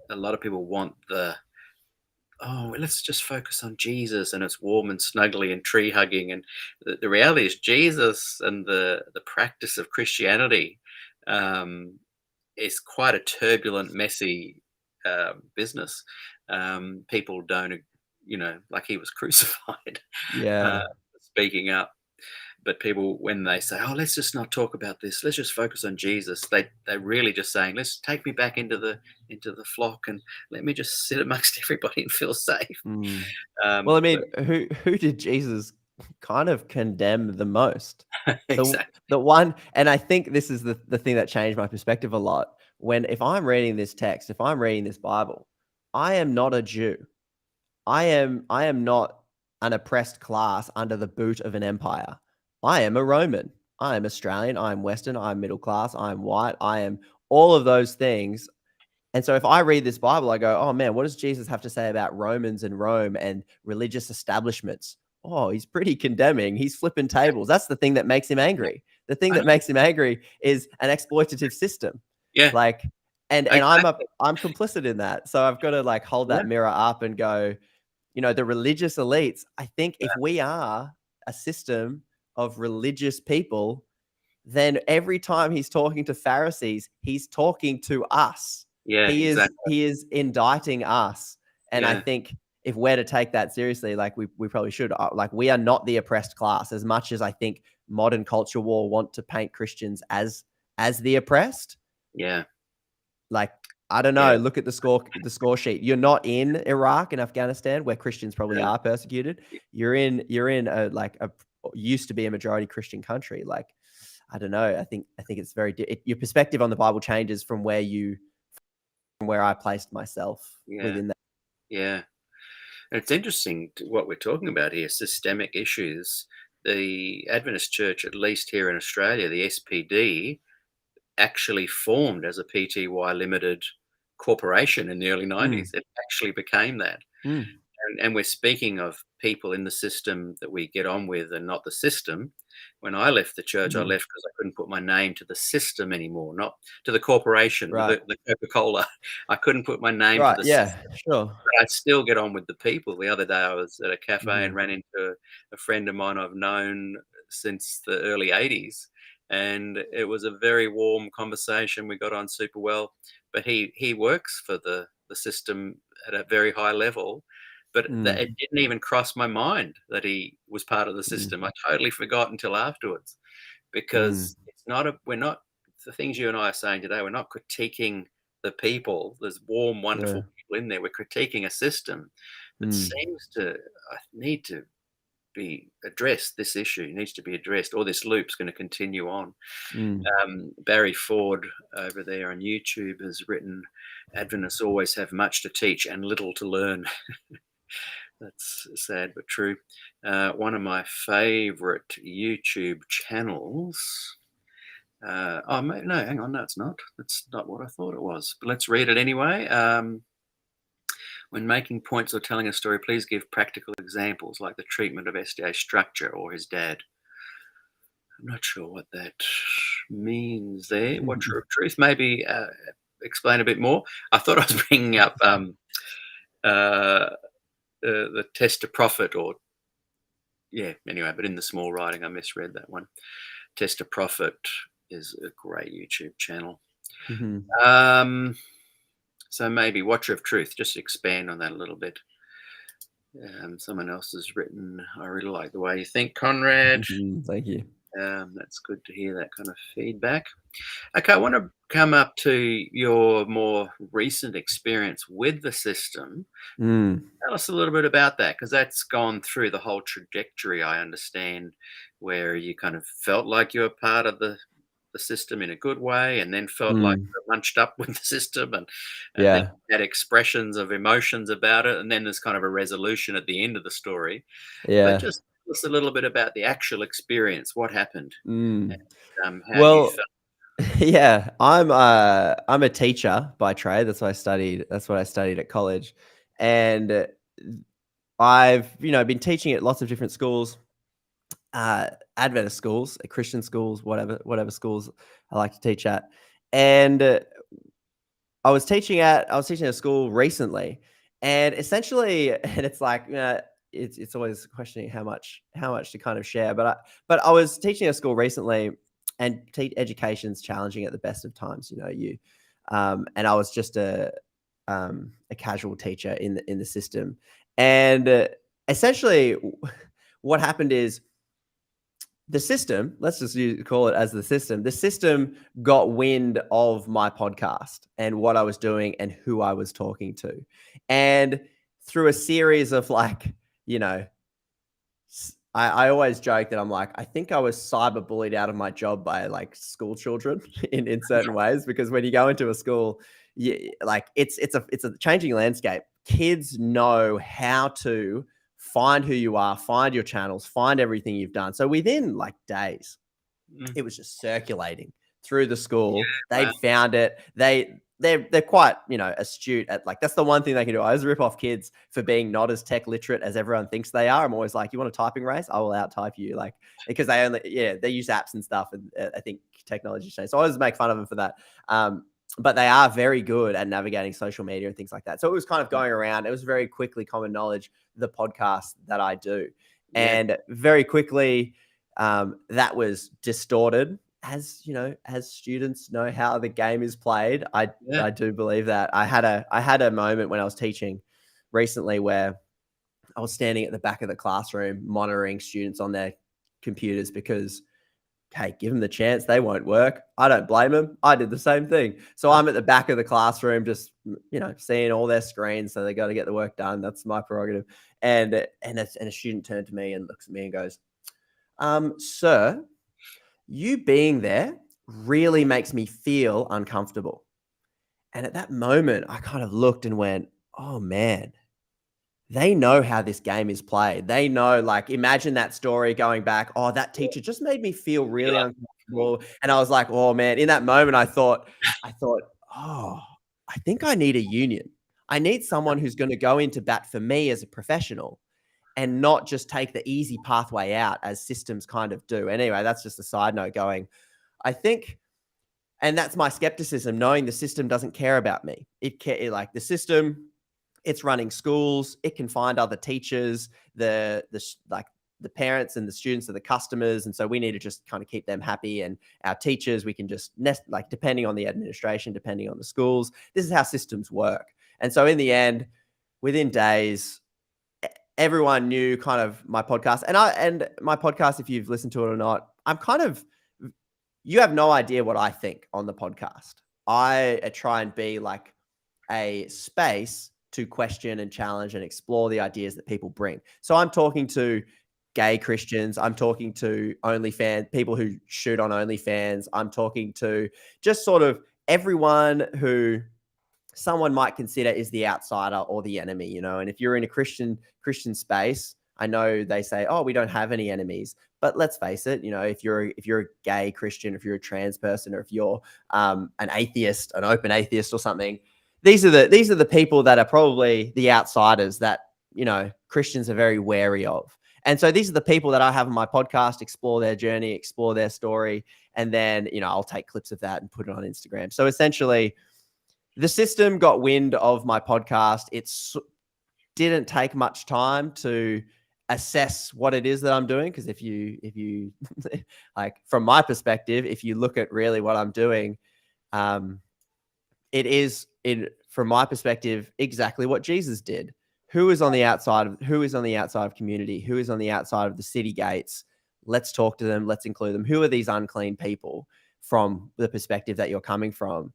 a lot of people want let's just focus on Jesus, and it's warm and snuggly and tree hugging. And the reality is Jesus and the practice of Christianity is quite a turbulent, messy business. People don't, like he was crucified, speaking up. But people, when they say, "Oh, let's just not talk about this. Let's just focus on Jesus," they're really just saying, "Let's take me back into the flock and let me just sit amongst everybody and feel safe."
Mm. Well, I mean, who did Jesus kind of condemn the most?
Exactly.
The one, and I think this is the thing that changed my perspective a lot. If I'm reading this text, if I'm reading this Bible, I am not a Jew. I am not an oppressed class under the boot of an empire. I am a Roman. I am Australian. I am Western. I am middle class. I am white. I am all of those things. And so if I read this Bible, I go, oh man, what does Jesus have to say about Romans and Rome and religious establishments? Oh, he's pretty condemning. He's flipping tables. That's the thing that makes him angry. The thing that makes him angry is an exploitative system.
Yeah.
Like, and
Exactly.
I'm complicit in that. So I've got to like hold that mirror up and go, the religious elites, I think if we are a system of religious people, then every time he's talking to Pharisees, he's talking to us.
Yeah,
He
exactly.
is indicting us. And I
Yeah.
think if we're to take that seriously, like we probably should, like we are not the oppressed class as much as I think modern culture war want to paint Christians as the oppressed.
Yeah.
Like, I don't know. Look at the score sheet. You're not in Iraq and Afghanistan where Christians probably are persecuted. You're in a used to be a majority Christian country. Like, I don't know. I think it's very your perspective on the Bible changes from where I placed myself within that.
Yeah. It's interesting what we're talking about here, systemic issues. The Adventist Church, at least here in Australia, the SPD, actually formed as a PTY limited corporation in the early 90s. It actually became that. And we're speaking of people in the system that we get on with and not the system. When I left the church, I left because I couldn't put my name to the system anymore, not to the corporation,
Right.
the Coca-Cola. I couldn't put my name to the system.
Sure.
But I still get on with the people. The other day I was at a cafe and ran into a friend of mine I've known since the early 80s. And it was a very warm conversation. We got on super well. But he works for the system at a very high level. But it didn't even cross my mind that he was part of the system. I totally forgot until afterwards, because we're not the things you and I are saying today. We're not critiquing the people. There's warm, wonderful people in there. We're critiquing a system that seems to need to be addressed. This issue needs to be addressed, or this loop's going to continue on. Barry Ford over there on YouTube has written, "Adventists always have much to teach and little to learn." That's sad but true. One of my favorite YouTube channels. No, hang on. No, it's not. That's not what I thought it was. But let's read it anyway. When making points or telling a story, please give practical examples like the treatment of SDA structure or his dad. I'm not sure what that means there. Watcher of Truth, maybe explain a bit more. I thought I was bringing up the Test to Profit, anyway, but in the small writing I misread that one. Test to Profit is a great YouTube channel. So maybe Watcher of Truth, just expand on that a little bit. Someone else has written, "I really like the way you think, Conrad."
Thank you.
That's good to hear that kind of feedback. Okay, I want to come up to your more recent experience with the system. Tell us a little bit about that, because that's gone through the whole trajectory, I understand, where you kind of felt like you were part of the system in a good way, and then felt like you were bunched up with the system, and then had expressions of emotions about it, and then there's kind of a resolution at the end of the story. But just tell us a little bit about the actual experience. What happened? And, how you felt.
Yeah, I'm a teacher by trade. That's what I studied. That's what I studied at college, and I've been teaching at lots of different schools, Adventist schools, Christian schools, whatever schools I like to teach at. And I was teaching at a school recently, and essentially, and it's like it's always questioning how much to kind of share. But I was teaching at a school recently, and education's challenging at the best of times. And I was just a casual teacher in the system, and essentially, what happened is the system, let's just call it as the system got wind of my podcast and what I was doing and who I was talking to. And through a series of like, you know, I always joke that I'm like, I think I was cyberbullied out of my job by like school children in certain ways, because when you go into a school, like it's a changing landscape. Kids know how to find who you are, find your channels, find everything you've done. So within like days, it was just circulating through the school. They'd
wow.
found it. They're quite, you know, astute at, like, that's the one thing they can do. I always rip off kids for being not as tech literate as everyone thinks they are. I'm always like, you want a typing race? I will out type you, like, because they use apps and stuff, and I think technology changed. So I always make fun of them for that. But they are very good at navigating social media and things like that. So it was kind of going around. It was very quickly common knowledge, the podcast that I do.
Yeah.
And very quickly, that was distorted. As you know, as students know how the game is played, I do believe that. I had a moment when I was teaching recently where I was standing at the back of the classroom monitoring students on their computers because, hey, give them the chance, they won't work. I don't blame them. I did the same thing. So I'm at the back of the classroom, just, you know, seeing all their screens. So they got to get the work done. That's my prerogative. And a student turned to me and looks at me and goes, sir, you being there really makes me feel uncomfortable. And at that moment, I kind of looked and went, oh man, they know how this game is played. They know, like, imagine that story going back. Oh, that teacher just made me feel really uncomfortable. And I was like, oh man, in that moment, I thought, oh, I think I need a union. I need someone who's going to go into bat for me as a professional and not just take the easy pathway out as systems kind of do. Anyway, that's just a side note going, I think, and that's my skepticism, knowing the system doesn't care about me. Like the system, it's running schools. It can find other teachers. The parents and the students are the customers. And so we need to just kind of keep them happy. And our teachers, we can just like, depending on the administration, depending on the schools, this is how systems work. And so in the end, within days, everyone knew kind of my podcast, and my podcast, if you've listened to it or not, you have no idea what I think on the podcast. I try and be like a space to question and challenge and explore the ideas that people bring. So I'm talking to gay Christians. I'm talking to OnlyFans, people who shoot on OnlyFans. I'm talking to just sort of everyone who someone might consider is the outsider or the enemy, you know. And if you're in a Christian space, I know they say, oh, we don't have any enemies. But let's face it, you know, if you're a gay Christian, if you're a trans person, or if you're an atheist, an open atheist or something, these are the people that are probably the outsiders that, you know, Christians are very wary of. And so these are the people that I have on my podcast, explore their journey, explore their story. And then, you know, I'll take clips of that and put it on Instagram. So essentially, the system got wind of my podcast. It didn't take much time to assess what it is that I'm doing. Because if you like, from my perspective, if you look at really what I'm doing, it is, from my perspective, exactly what Jesus did. Who is on the outside of community? Who is on the outside of the city gates? Let's talk to them. Let's include them. Who are these unclean people from the perspective that you're coming from?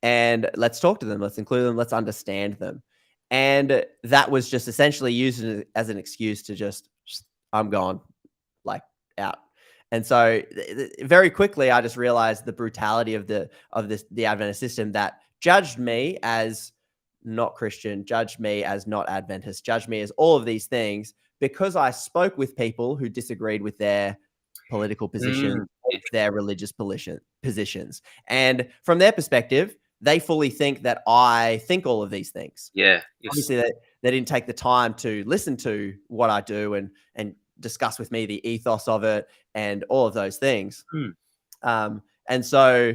And let's talk to them. Let's include them. Let's understand them. And that was just essentially used as an excuse to just, I'm gone, like, out. And so very quickly, I just realized the brutality of the Adventist system that judged me as not Christian, judged me as not Adventist, judged me as all of these things because I spoke with people who disagreed with their political position, their religious positions. And from their perspective, they fully think that I think all of these things.
Yeah.
Obviously, they didn't take the time to listen to what I do and discuss with me the ethos of it and all of those things. And so,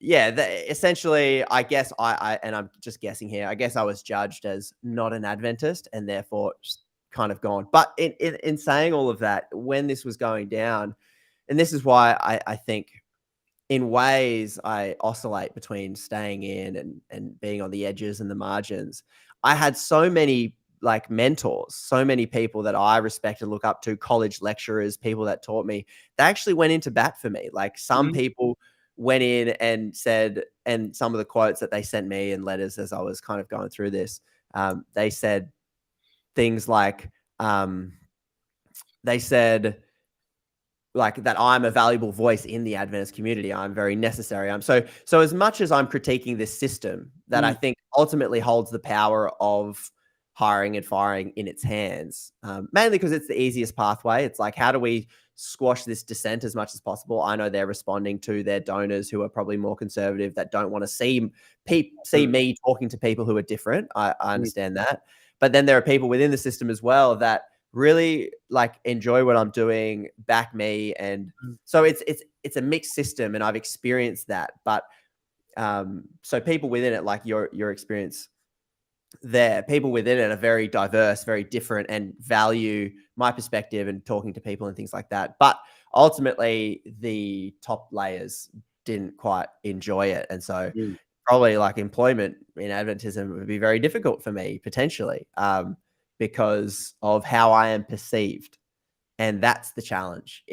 yeah, essentially, I guess and I'm just guessing here, I guess I was judged as not an Adventist and therefore just kind of gone. But in saying all of that, when this was going down, and this is why I think in ways I oscillate between staying in and being on the edges and the margins. I had so many like mentors, so many people that I respect and look up to, college lecturers, people that taught me, they actually went into bat for me. Like some people went in and said, and some of the quotes that they sent me in letters as I was kind of going through this, they said things like, they said like that I'm a valuable voice in the Adventist community. I'm very necessary. So as much as I'm critiquing this system that I think ultimately holds the power of hiring and firing in its hands, mainly because it's the easiest pathway. It's like, how do we squash this dissent as much as possible? I know they're responding to their donors who are probably more conservative, that don't want to see me talking to people who are different. I understand that. But then there are people within the system as well that really like enjoy what I'm doing, back me. And so it's a mixed system, and I've experienced that. But so people within it, like your experience there, people within it are very diverse, very different, and value my perspective and talking to people and things like that. But ultimately the top layers didn't quite enjoy it. And so probably like employment in Adventism would be very difficult for me potentially, because of how I am perceived. And that's the challenge.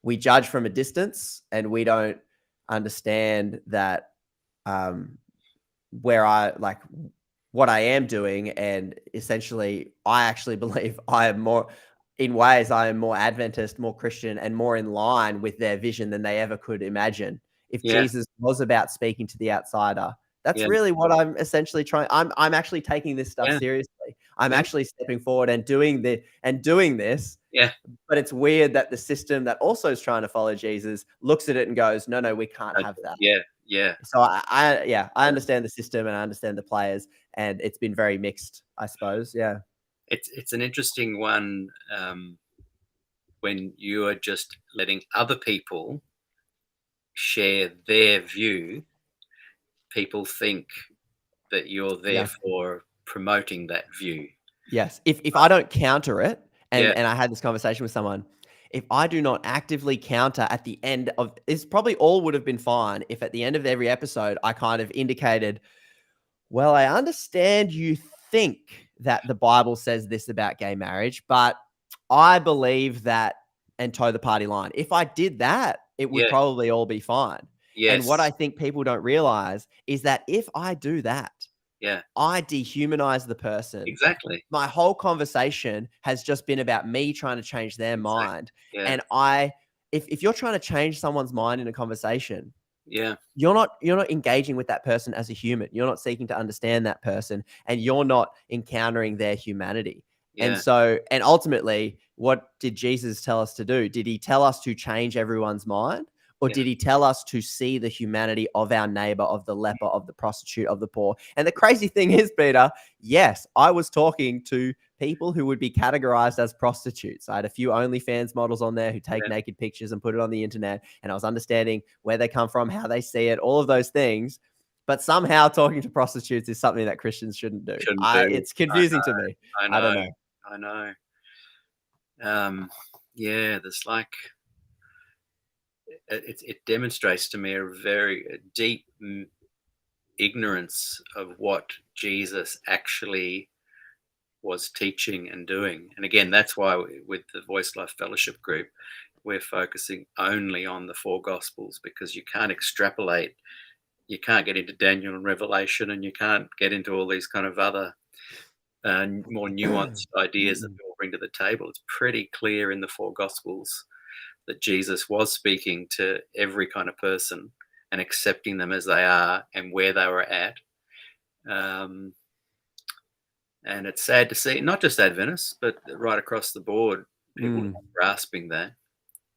We judge from a distance, and we don't understand that where I like what I am doing. And essentially, I actually believe I am more Adventist, more Christian, and more in line with their vision than they ever could imagine. If Jesus was about speaking to the outsider, that's really what I'm essentially trying. I'm actually taking this stuff seriously. I'm actually stepping forward and doing this.
Yeah.
But it's weird that the system that also is trying to follow Jesus looks at it and goes, no, we can't have that.
Yeah. Yeah.
So I understand the system and I understand the players, and it's been very mixed, I suppose. Yeah.
It's an interesting one when you are just letting other people share their view. People think that you're there for promoting that view.
Yes. If I don't counter it, and I had this conversation with someone, if I do not actively counter at the end of this, probably all would have been fine if at the end of every episode I kind of indicated, well, I understand you think that the Bible says this about gay marriage, but I believe that, and toe the party line. If I did that, it would probably all be fine.
Yes.
And what I think people don't realize is that if I do that, I dehumanize the person.
Exactly.
My whole conversation has just been about me trying to change their mind.
Yeah.
And if you're trying to change someone's mind in a conversation, you're not engaging with that person as a human. You're not seeking to understand that person, and you're not encountering their humanity. And so, and ultimately, what did Jesus tell us to do? Did he tell us to change everyone's mind? Or did he tell us to see the humanity of our neighbor, of the leper, of the prostitute, of the poor? And the crazy thing is, Peter, yes, I was talking to people who would be categorized as prostitutes. I had a few OnlyFans models on there who take naked pictures and put it on the internet. And I was understanding where they come from, how they see it, all of those things. But somehow talking to prostitutes is something that Christians shouldn't do. It's confusing to me. I don't know.
There's like, it demonstrates to me a very deep ignorance of what Jesus actually was teaching and doing. And again, that's why with the Voice Life Fellowship group, we're focusing only on the four Gospels, because you can't extrapolate. You can't get into Daniel and Revelation, and you can't get into all these kind of other more nuanced ideas that people bring to the table. It's pretty clear in the four Gospels that Jesus was speaking to every kind of person and accepting them as they are and where they were at. And it's sad to see, not just Adventists, but right across the board, people not grasping that.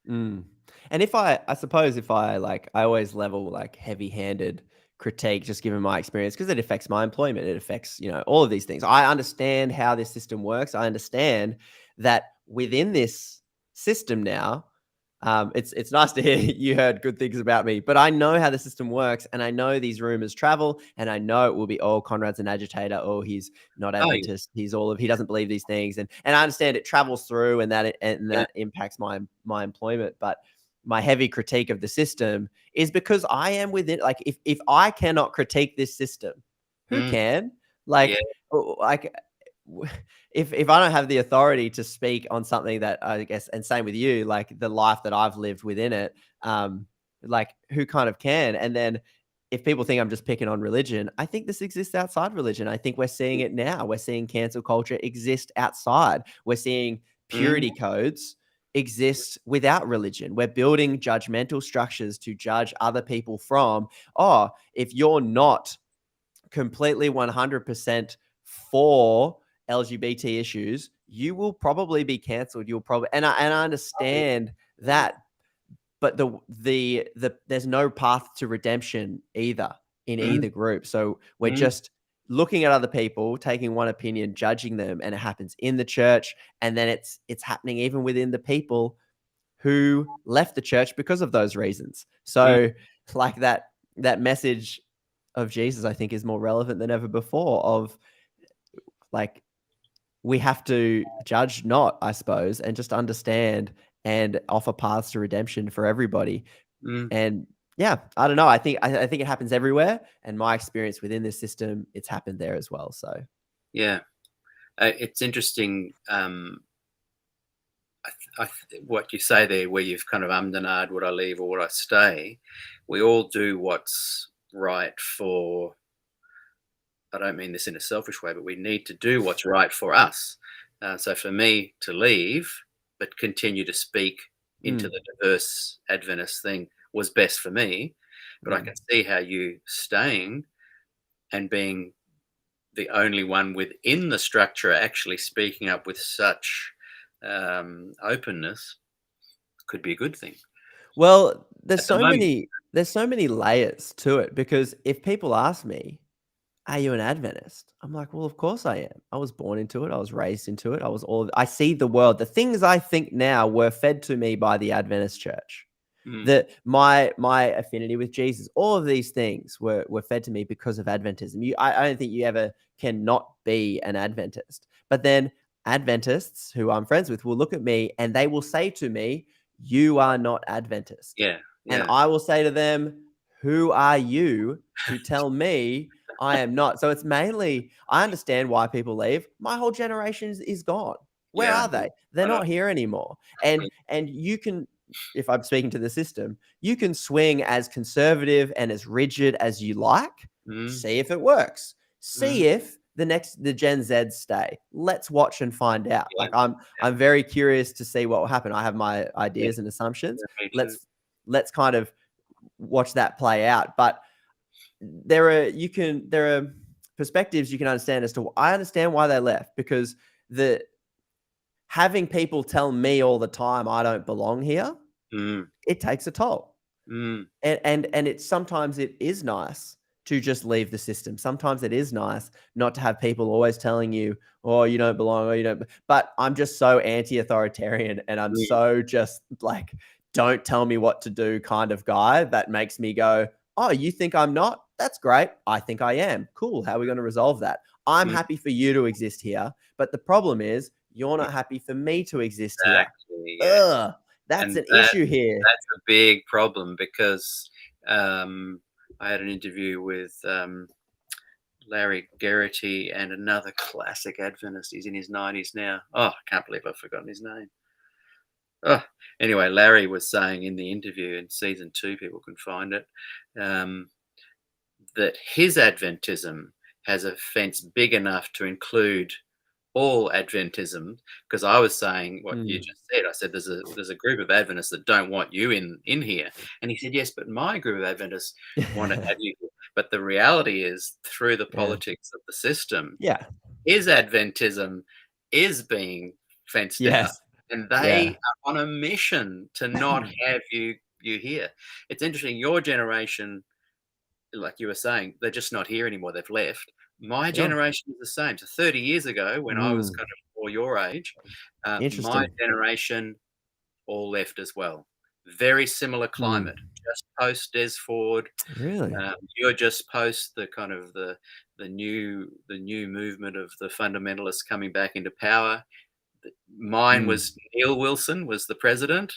And if I suppose if I always level like heavy-handed critique, just given my experience, because it affects my employment, it affects, all of these things. I understand how this system works. I understand that within this system now, it's nice to hear you heard good things about me, but I know how the system works, and I know these rumors travel, and I know it will be, Conrad's an agitator, he's not Adventist, he doesn't believe these things, and I understand it travels through, and that impacts my employment. But my heavy critique of the system is because I am within. Like, if I cannot critique this system, who can? if I don't have the authority to speak on something that, I guess, and same with you, like the life that I've lived within it, like who kind of can? And then if people think I'm just picking on religion, I think this exists outside religion. I think we're seeing it now. We're seeing cancel culture exist outside. We're seeing purity codes exist without religion. We're building judgmental structures to judge other people from, oh, if you're not completely 100% for LGBT issues, you will probably be cancelled. You'll probably, and I understand that, but there's no path to redemption either in either group. So we're just looking at other people, taking one opinion, judging them, and it happens in the church, and then it's happening even within the people who left the church because of those reasons. So like that message of Jesus, I think, is more relevant than ever before, of like, we have to judge not, I suppose, and just understand and offer paths to redemption for everybody. And yeah, I don't know. I think it happens everywhere. And my experience within this system, it's happened there as well. So
yeah, it's interesting. What you say there, where you've kind of and ahed, would I leave or would I stay? We all do what's right for, I don't mean this in a selfish way, but we need to do what's right for us. So for me to leave, but continue to speak into the diverse Adventist thing was best for me. But I can see how you staying and being the only one within the structure actually speaking up with such openness could be a good thing.
Well, there's
At the
so
moment,
many layers to it, because if people ask me, are you an Adventist? I'm like, well, of course I am. I was born into it. I was raised into it. I see the world. The things I think now were fed to me by the Adventist church. That my affinity with Jesus, all of these things were fed to me because of Adventism. I don't think you ever can not be an Adventist. But then Adventists who I'm friends with will look at me and they will say to me, you are not Adventist.
yeah.
And I will say to them, who are you to tell me I am not? So it's mainly, I understand why people leave. My whole generation is gone. Where
Yeah.
are they? They're not here anymore. And you can, if I'm speaking to the system, you can swing as conservative and as rigid as you like. See if it works. See if the Gen Zs stay. Let's watch and find out.
Yeah.
Like I'm very curious to see what will happen. I have my ideas and assumptions.
Yeah,
Let's kind of watch that play out. But there are perspectives you can understand as to, I understand why they left, because having people tell me all the time I don't belong here, it takes a toll. And sometimes it is nice to just leave the system. Sometimes it is nice not to have people always telling you, oh, you don't belong, or you don't. But I'm just so anti-authoritarian, and I'm so just like, don't tell me what to do kind of guy, that makes me go, oh, you think I'm not? That's great. I think I am. Cool. How are we going to resolve that? I'm happy for you to exist here, but the problem is you're not happy for me to exist here.
Yeah.
That's an issue here.
That's a big problem, because I had an interview with Larry Geraghty and another classic Adventist. He's in his 90s now. Oh, I can't believe I've forgotten his name. Oh, anyway, Larry was saying in the interview, in season 2, people can find it, that his Adventism has a fence big enough to include all Adventism, because I was saying what you just said. I said there's a group of Adventists that don't want you in here, and he said yes, but my group of Adventists want to have you here. But the reality is, through the politics of the system, his Adventism is being fenced out, and they are on a mission to not have you here. It's interesting. Your generation, like you were saying, they're just not here anymore. They've left. My generation is the same. So 30 years ago, when I was kind of for your age, my generation all left as well. Very similar climate. Just post Des Ford.
Really?
You're just post the kind of the new movement of the fundamentalists coming back into power. Mine was Neil Wilson was the president,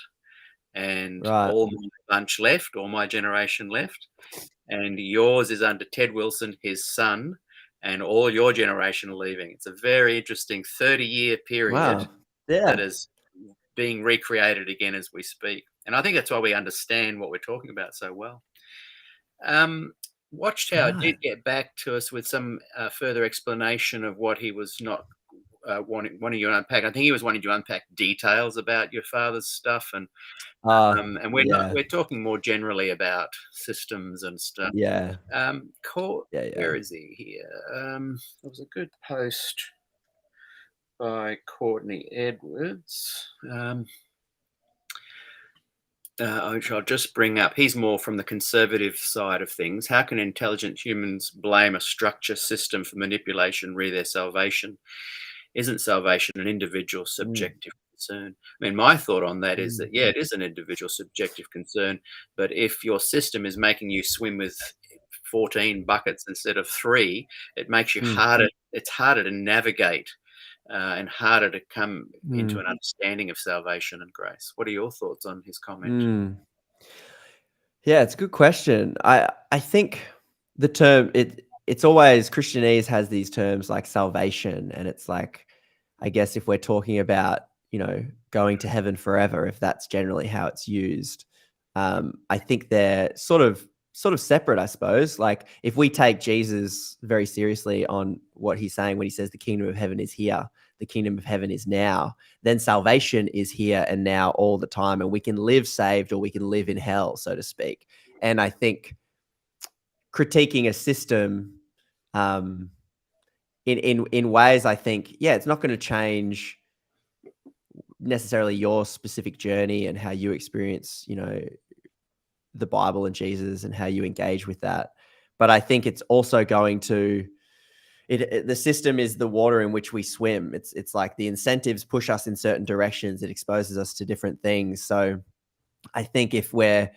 and all my bunch left, all my generation left. And yours is under Ted Wilson, his son, and all your generation are leaving. It's a very interesting 30-year period
Wow.
that
Yeah.
is being recreated again as we speak. And I think that's why we understand what we're talking about so well. Watchtower did
Right.
get back to us with some further explanation of what he was not wanting you to unpack. I think he was wanting to unpack details about your father's stuff, and
Yeah.
we're talking more generally about systems and stuff.
Yeah. Yeah.
Where is he here? There was a good post by Courtney Edwards. Which I'll just bring up. He's more from the conservative side of things. How can intelligent humans blame a structure system for manipulation re their salvation? Isn't salvation an individual subjective concern? I mean, my thought on that is that, yeah, it is an individual subjective concern, but if your system is making you swim with 14 buckets instead of 3, it makes you harder. It's harder to navigate and harder to come into an understanding of salvation and grace. What are your thoughts on his comment?
Yeah, it's a good question. I think the term it's always Christianese has these terms like salvation, and it's like, I guess if we're talking about, going to heaven forever, if that's generally how it's used, I think they're sort of separate, I suppose. Like if we take Jesus very seriously on what he's saying when he says the kingdom of heaven is here, the kingdom of heaven is now, then salvation is here and now all the time, and we can live saved or we can live in hell, so to speak. And I think critiquing a system in ways, I think, yeah, it's not going to change necessarily your specific journey and how you experience, the Bible and Jesus and how you engage with that. But I think it's also going to the system is the water in which we swim. It's like the incentives push us in certain directions. It exposes us to different things. So I think if we're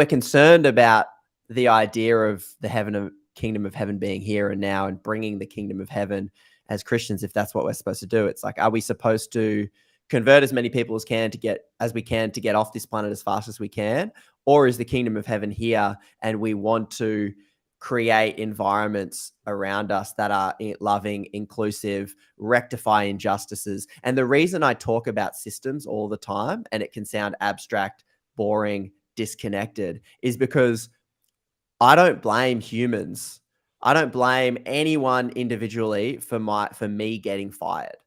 concerned about the idea of the kingdom of heaven being here and now and bringing the kingdom of heaven as Christians, if that's what we're supposed to do, it's like, are we supposed to convert as many people as we can to get off this planet as fast as we can? Or is the kingdom of heaven here and we want to create environments around us that are loving, inclusive, rectify injustices? And the reason I talk about systems all the time, and it can sound abstract, boring, disconnected, is because I don't blame humans. I don't blame anyone individually for me getting fired.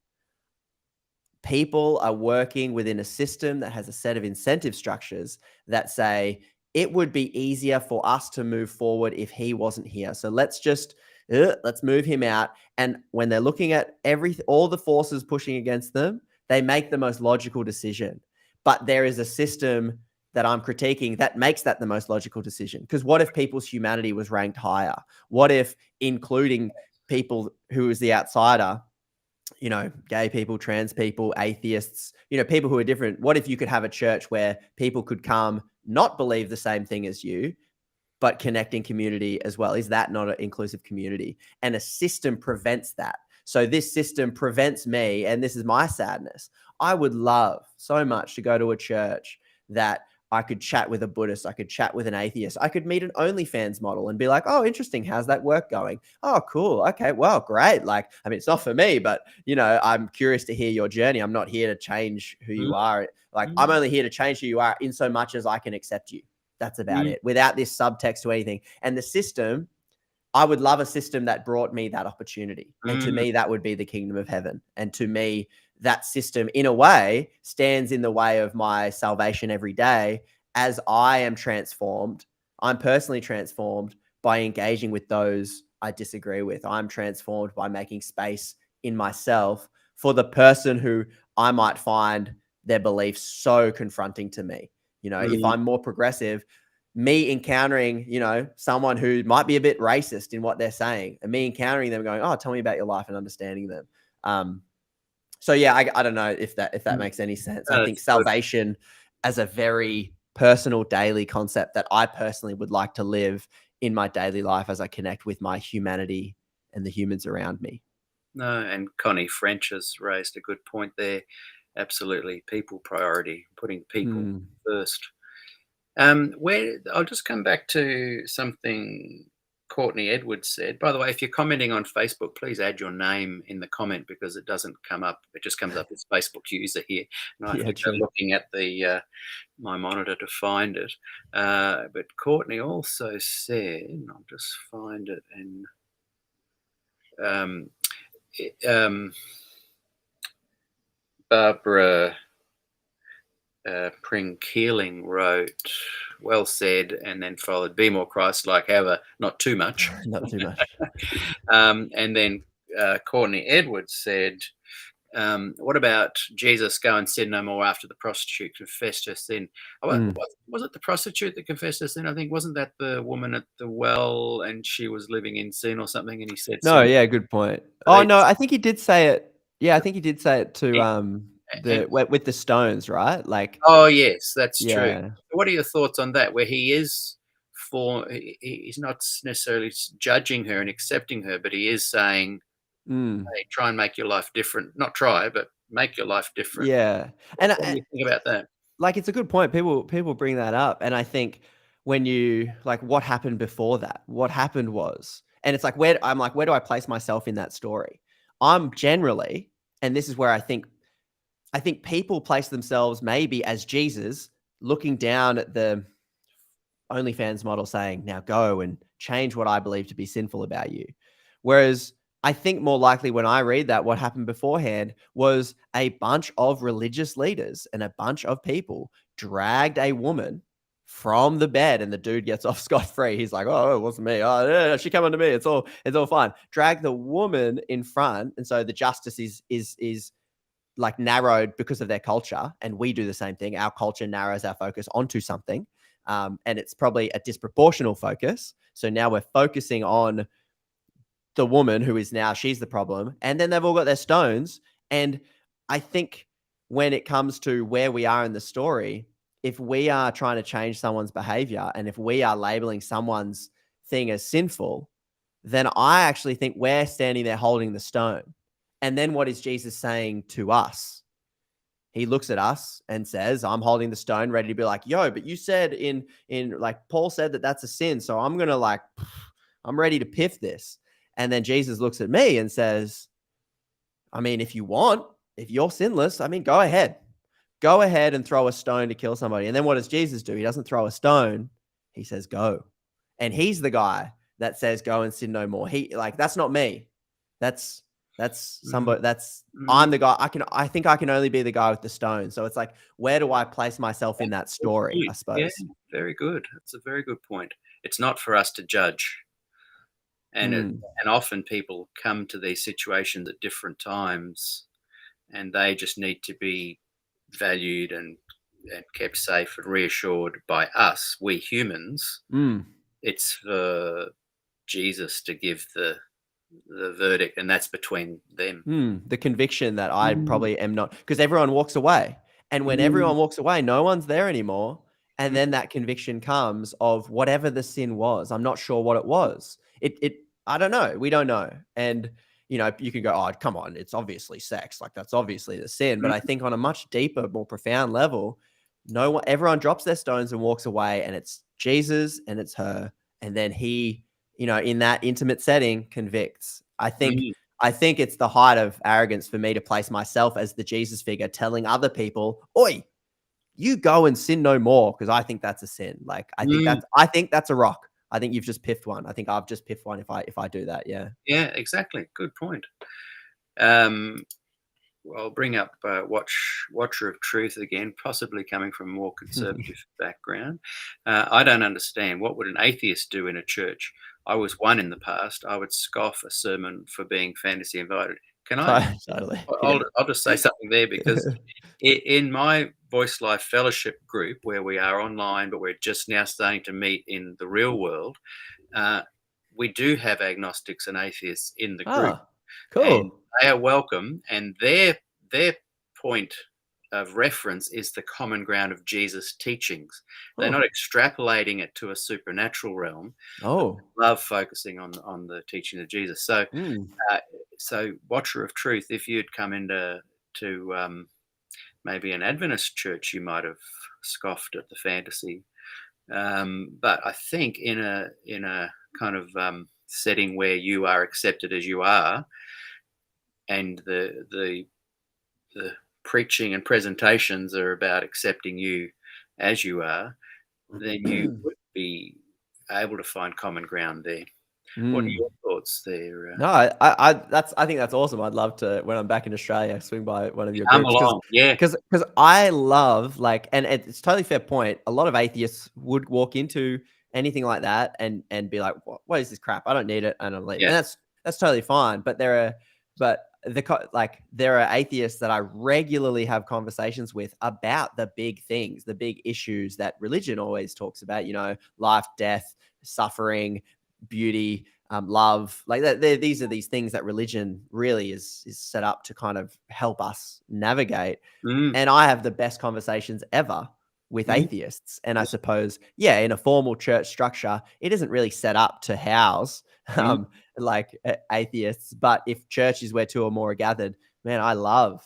People are working within a system that has a set of incentive structures that say it would be easier for us to move forward if he wasn't here. So let's move him out. And when they're looking at all the forces pushing against them, they make the most logical decision. But there is a system that I'm critiquing that makes that the most logical decision. Because what if people's humanity was ranked higher? What if including people who is the outsider, gay people, trans people, atheists, people who are different? What if you could have a church where people could come, not believe the same thing as you, but connect in community as well? Is that not an inclusive community? And a system prevents that. So this system prevents me, and this is my sadness. I would love so much to go to a church that I could chat with a Buddhist, I could chat with an atheist, I could meet an OnlyFans model and be like, oh, interesting, how's that work going? Oh, cool, okay, well, great. Like, I mean, it's not for me, but, I'm curious to hear your journey. I'm not here to change who you are. Like, I'm only here to change who you are in so much as I can accept you. That's about it, without this subtext to anything. And the system, I would love a system that brought me that opportunity. And to me, that would be the kingdom of heaven. And to me, that system, in a way, stands in the way of my salvation every day as I am transformed. I'm personally transformed by engaging with those I disagree with. I'm transformed by making space in myself for the person who I might find their beliefs so confronting to me. If I'm more progressive, me encountering, someone who might be a bit racist in what they're saying, and me encountering them going, oh, tell me about your life, and understanding them. So yeah, I don't know if that makes any sense. I think salvation as a very personal daily concept that I personally would like to live in my daily life as I connect with my humanity and the humans around me.
No, and Connie French has raised a good point there. Absolutely, people priority, putting people first. I'll just come back to something Courtney Edwards said, by the way, if you're commenting on Facebook, please add your name in the comment because it doesn't come up. It just comes up as Facebook user here. And I have
Yeah,
to go
true.
looking at the my monitor to find it. But Courtney also said, and I'll just find it, and Barbara Pring-Keeling wrote, well said, and then followed, be more Christ-like, however, not too much.
Not too much.
And then Courtney Edwards said, what about Jesus go and sin no more after the prostitute confessed her sin? Was it the prostitute that confessed her sin? I think, wasn't that the woman at the well and she was living in sin or something? And he said,
No, yeah, good point. Oh, no, I think he did say it. Yeah, I think he did say it to with the stones, right? Like,
oh, yes, that's true.
yeah.
What are your thoughts on that, where he is he's not necessarily judging her and accepting her, but he is saying, hey, try and make your life different. Not try, but make your life different.
Yeah. And
What do you think about that?
like, it's a good point. People bring that up. And I think when you, like, what happened before that? What happened was, and it's like, where do I place myself in that story? I'm generally, and this is where I think people place themselves maybe as Jesus looking down at the OnlyFans model saying, now go and change what I believe to be sinful about you. Whereas I think more likely when I read that, what happened beforehand was a bunch of religious leaders and a bunch of people dragged a woman from the bed, and the dude gets off scot-free. He's like, oh, it wasn't me. Oh, yeah, she came onto me. It's all fine. Drag the woman in front. And so the justice is like narrowed because of their culture. And we do the same thing. Our culture narrows our focus onto something. And it's probably a disproportional focus. So now we're focusing on the woman who is now, she's the problem. And then they've all got their stones. And I think when it comes to where we are in the story, if we are trying to change someone's behavior and if we are labeling someone's thing as sinful, then I actually think we're standing there holding the stone. And then what is Jesus saying to us? He looks at us and says, I'm holding the stone ready to be like, yo, but you said in like Paul said that that's a sin. So I'm going to I'm ready to piff this. And then Jesus looks at me and says, I mean, if you're sinless, I mean, go ahead and throw a stone to kill somebody. And then what does Jesus do? He doesn't throw a stone. He says, go. And he's the guy that says, go and sin no more. That's not me. That's somebody, I'm the guy. I think I can only be the guy with the stone. So it's like, where do I place myself in that story, I suppose?
Yeah, very good. That's a very good point. It's not for us to judge. And often people come to these situations at different times and they just need to be valued and kept safe and reassured by us, we humans. It's for Jesus to give the verdict, and that's between them.
The conviction that I probably am not, because everyone walks away. And when everyone walks away, no one's there anymore. And then that conviction comes of whatever the sin was. I'm not sure what it was. I don't know. We don't know. And, you can go, oh, come on, it's obviously sex. Like, that's obviously the sin. But I think on a much deeper, more profound level, everyone drops their stones and walks away, and it's Jesus and it's her. And then he, in that intimate setting, convicts. I think it's the height of arrogance for me to place myself as the Jesus figure telling other people, oi, you go and sin no more, because I think that's a sin. Like, I think that's a rock. I think you've just piffed one. I think I've just piffed one if I do that. Yeah.
Yeah, exactly. Good point. I'll bring up Watcher of Truth again, possibly coming from a more conservative background. I don't understand. What would an atheist do in a church? I was one in the past. I would scoff a sermon for being fantasy invited. Can I?
Totally.
I'll just say something there, because in my Voice Life Fellowship group, where we are online, but we're just now starting to meet in the real world, we do have agnostics and atheists in the group.
Cool.
And they are welcome, and their point of reference is the common ground of Jesus' teachings. They're not extrapolating it to a supernatural realm. Love focusing on the teaching of Jesus. So, so Watcher of Truth, if you'd come into maybe an Adventist church, you might have scoffed at the fantasy. But I think in a kind of setting where you are accepted as you are, and the preaching and presentations are about accepting you as you are, then you would be able to find common ground there. What are your thoughts there?
No, I think that's awesome. I'd love to, when I'm back in Australia, swing by one of your
Come
groups,
along, yeah,
because I love, like, and it's totally fair point. A lot of atheists would walk into anything like that and be like, what is this crap? I don't need it, and I'm leaving.
yeah,
And that's totally fine. But there are atheists that I regularly have conversations with about the big things, the big issues that religion always talks about. You know, life, death, suffering, beauty, love, like that. These are these things that religion really is set up to kind of help us navigate.
mm,
And I have the best conversations ever with
mm,
atheists. And I suppose, yeah, in a formal church structure, it isn't really set up to house
mm,
atheists. But if church is where two or more are gathered, man, I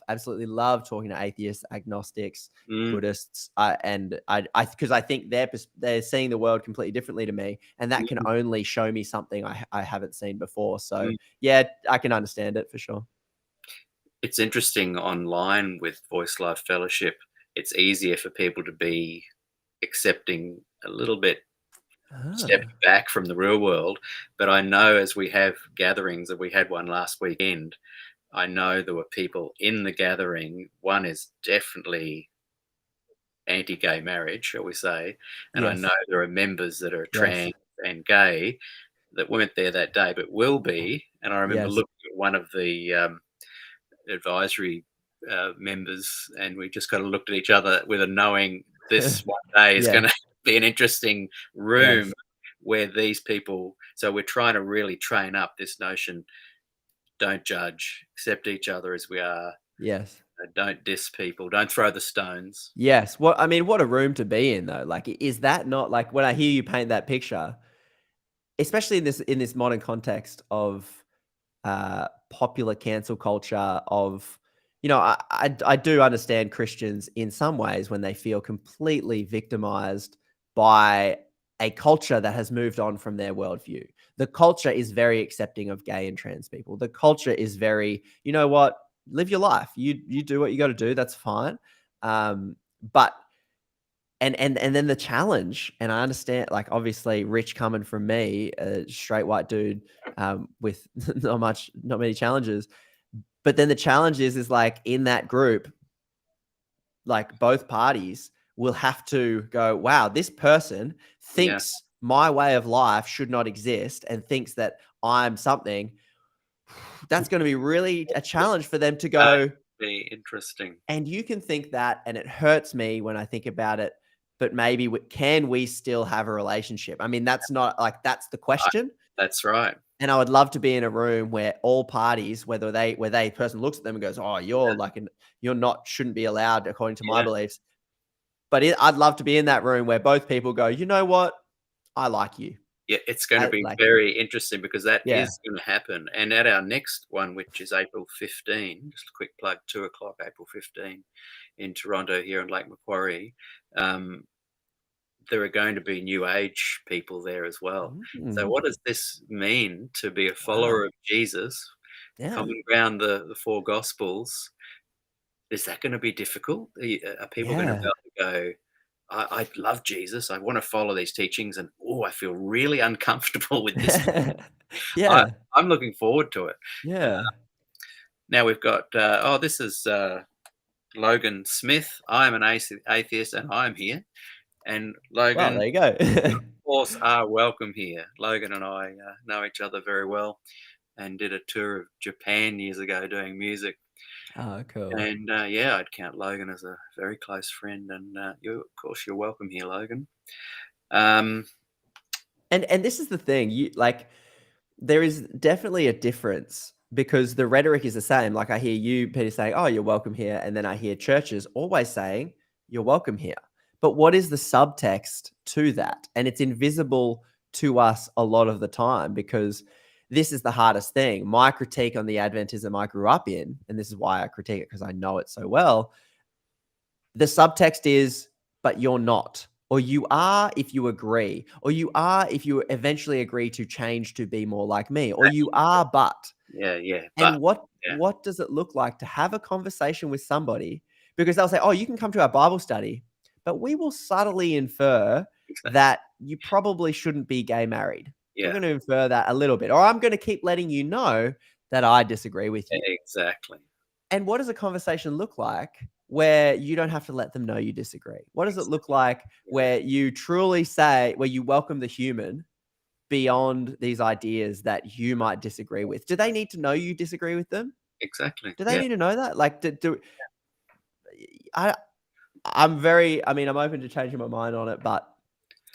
absolutely love talking to atheists, agnostics,
mm,
Buddhists, because I think they're seeing the world completely differently to me, and that can
mm,
only show me something I haven't seen before. So
mm.
yeah, I can understand it for sure.
It's interesting online with Voice Life Fellowship. It's easier for people to be accepting a little bit, stepping
Ah,
back from the real world. But I know as we have gatherings, and we had one last weekend, I know there were people in the gathering. One is definitely anti-gay marriage, shall we say, and I know
yes,
there are members that are
yes,
trans and gay that weren't there that day but will be. And I remember
yes,
looking at one of the advisory members, and we just kind of looked at each other with a knowing this one day is
yeah,
going to be an interesting room
yes,
where these people. So we're trying to really train up this notion: don't judge, accept each other as we are,
yes.
don't diss people, don't throw the stones.
Yes. What I mean, what a room to be in, though. Like, is that not, like, when I hear you paint that picture, especially in this modern context of popular cancel culture, of, you know, I do understand Christians in some ways when they feel completely victimized by a culture that has moved on from their worldview. The culture is very accepting of gay and trans people. The culture is very, you know what, live your life. You do what you got to do. That's fine. But and then the challenge, and I understand, like, obviously, Rich coming from me, a straight white dude, with not many challenges. But then the challenge is like, in that group, like, both parties will have to go, wow, this person
Yeah,
thinks my way of life should not exist and thinks that I'm something. That's going to be really a challenge for them to
that'd
go,
be interesting.
and you can think that, and it hurts me when I think about it, but maybe can we still have a relationship? I mean, that's not, like, that's the
I,
question.
that's right.
And I would love to be in a room where all parties, where they person looks at them and goes, "Oh, you're like you're not, shouldn't be allowed according to my
Yeah.
beliefs." But I'd love to be in that room where both people go, "You know what? I like you."
Yeah, it's going to be
Like,
very interesting because that
yeah.
is going to happen. And at our next one, which is April 15, just a quick plug, 2 o'clock, April 15, in Toronto here in Lake Macquarie, um, there are going to be New Age people there as well. So,
Mm,
what does this mean to be a follower
wow.
of Jesus,
Yeah.
common ground the four Gospels? Is that going to be difficult? Are people going to be
Yeah.
able to go, I love Jesus. I want to follow these teachings, and I feel really uncomfortable with this. I,
Yeah.
I'm looking forward to it. Uh,
Yeah.
now we've got, this is Logan Smith. I am an atheist, and I'm here. And
Well,
Logan,
there you go.
you of course, are welcome here. Logan and I know each other very well, and did a tour of Japan years ago doing music.
Oh, cool.
And I'd count Logan as a very close friend. And of course, you're welcome here, Logan. Um,
And this is the thing, there is definitely a difference, because the rhetoric is the same. Like, I hear you, Peter, saying, "Oh, you're welcome here," and then I hear churches always saying, "You're welcome here." But what is the subtext to that? And it's invisible to us a lot of the time, because this is the hardest thing. My critique on the Adventism I grew up in, and this is why I critique it, because I know it so well. The subtext is, but you're not. or you are if you agree, or you are if you eventually agree to change to be more like me, or you are but.
Yeah.
And
But yeah,
what does it look like to have a conversation with somebody? Because they'll say, "Oh, you can come to our Bible study," but we will subtly infer
exactly.
that you probably shouldn't be gay married. We're
Yeah,
going to infer that a little bit, or I'm going to keep letting you know that I disagree with you.
exactly.
And what does a conversation look like where you don't have to let them know you disagree? What does it look like
Yeah,
where you truly say, where you welcome the human beyond these ideas that you might disagree with? Do they need to know you disagree with them?
exactly.
Do they
Yeah,
need to know that? Like, I, I'm open to changing my mind on it, but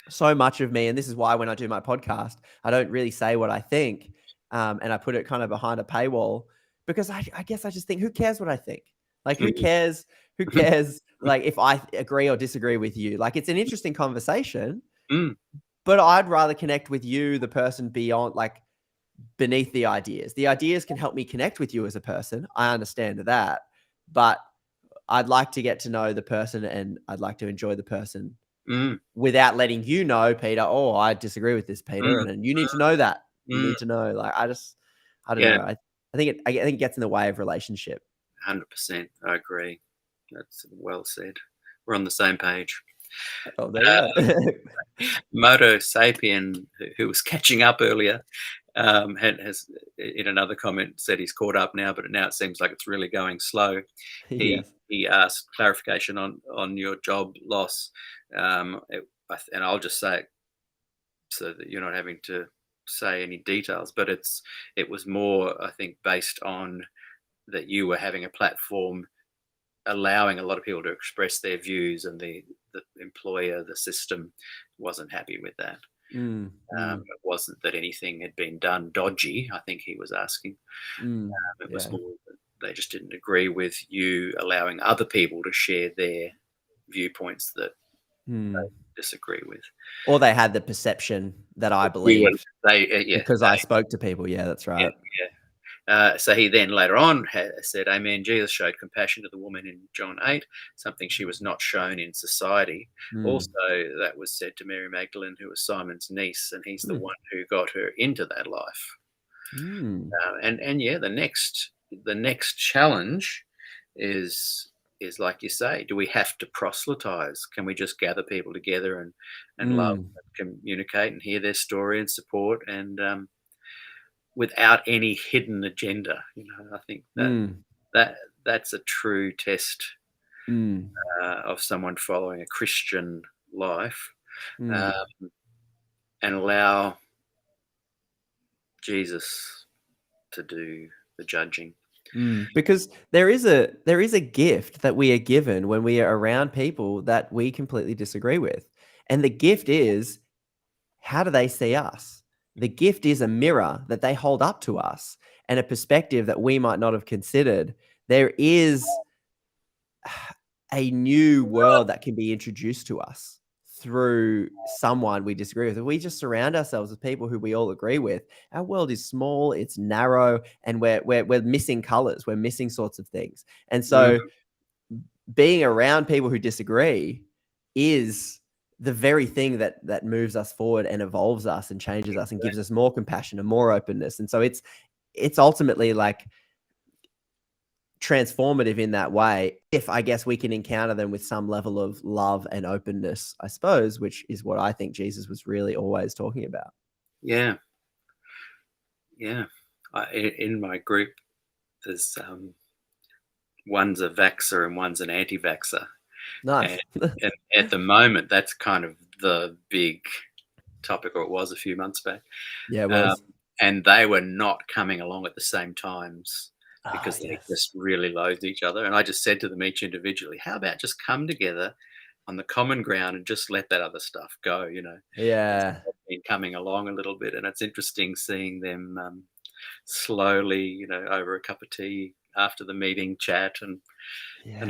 so much of me, and this is why when I do my podcast, I don't really say what I think, and I put it kind of behind a paywall because I guess I just think, who cares what I think? Like, who
mm,
cares? Who cares? Like, if I agree or disagree with you, like, it's an interesting conversation,
mm,
but I'd rather connect with you, the person beyond, like, beneath the ideas. The ideas can help me connect with you as a person. I understand that, but I'd like to get to know the person, and I'd like to enjoy the person
mm,
without letting you know, Peter, oh, I disagree with this, Peter,
mm,
and you need to know that. You
mm.
need to know. Like, I don't
Yeah,
know. I think it gets in the way of relationship.
100%. I agree. That's well said. We're on the same page.
Oh, there you go.
Moto Sapien, who was catching up earlier, has in another comment said he's caught up now, but now it seems like it's really going slow. He
Yes.
he asked clarification on your job loss, and I'll just say it so that you're not having to say any details. But it was more, I think, based on that you were having a platform allowing a lot of people to express their views, and the employer, the system, wasn't happy with that.
Mm, mm,
It wasn't that anything had been done dodgy, I think he was asking.
mm,
It was
yeah.
more that they just didn't agree with you allowing other people to share their viewpoints that
Mm.
they disagree with.
Or they had the perception that I
You were,
believed
yeah,
because I spoke to people. Yeah, that's
yeah,
right.
yeah. So he then later on said, Amen. Jesus showed compassion to the woman in John 8, something she was not shown in society.
Mm,
Also, that was said to Mary Magdalene, who was Simon's niece, and he's the
mm,
one who got her into that life.
mm,
And yeah, the next challenge is like you say, do we have to proselytize? Can we just gather people together and love
mm,
and communicate and hear their story and support, and without any hidden agenda? I think
mm,
that's a true test
mm,
of someone following a Christian life, uh,
mm.
and allow Jesus to do the judging.
Because there is a gift that we are given when we are around people that we completely disagree with. And the gift is, how do they see us? The gift is a mirror that they hold up to us and a perspective that we might not have considered. There is a new world that can be introduced to us through someone we disagree with. If we just surround ourselves with people who we all agree with, our world is small, it's narrow, and we're missing colors, we're missing sorts of things. And
Mm,
so being around people who disagree is the very thing that moves us forward and evolves us and changes us and gives us more compassion and more openness. And so it's ultimately like transformative in that way, if I guess we can encounter them with some level of love and openness, I suppose, which is what I think Jesus was really always talking about.
yeah, yeah. In my group, there's one's a vaxxer and one's an anti-vaxxer,
Nice.
and, and at the moment, that's kind of the big topic, or it was a few months back.
Yeah, it
Um,
was.
and they were not coming along at the same times
Ah,
because they
yes.
just really loathed each other. And I just said to them each individually, how about just come together on the common ground and just let that other stuff go. And so
Yeah.
they've been coming along a little bit, and it's interesting seeing them slowly, over a cup of tea after the meeting, chat and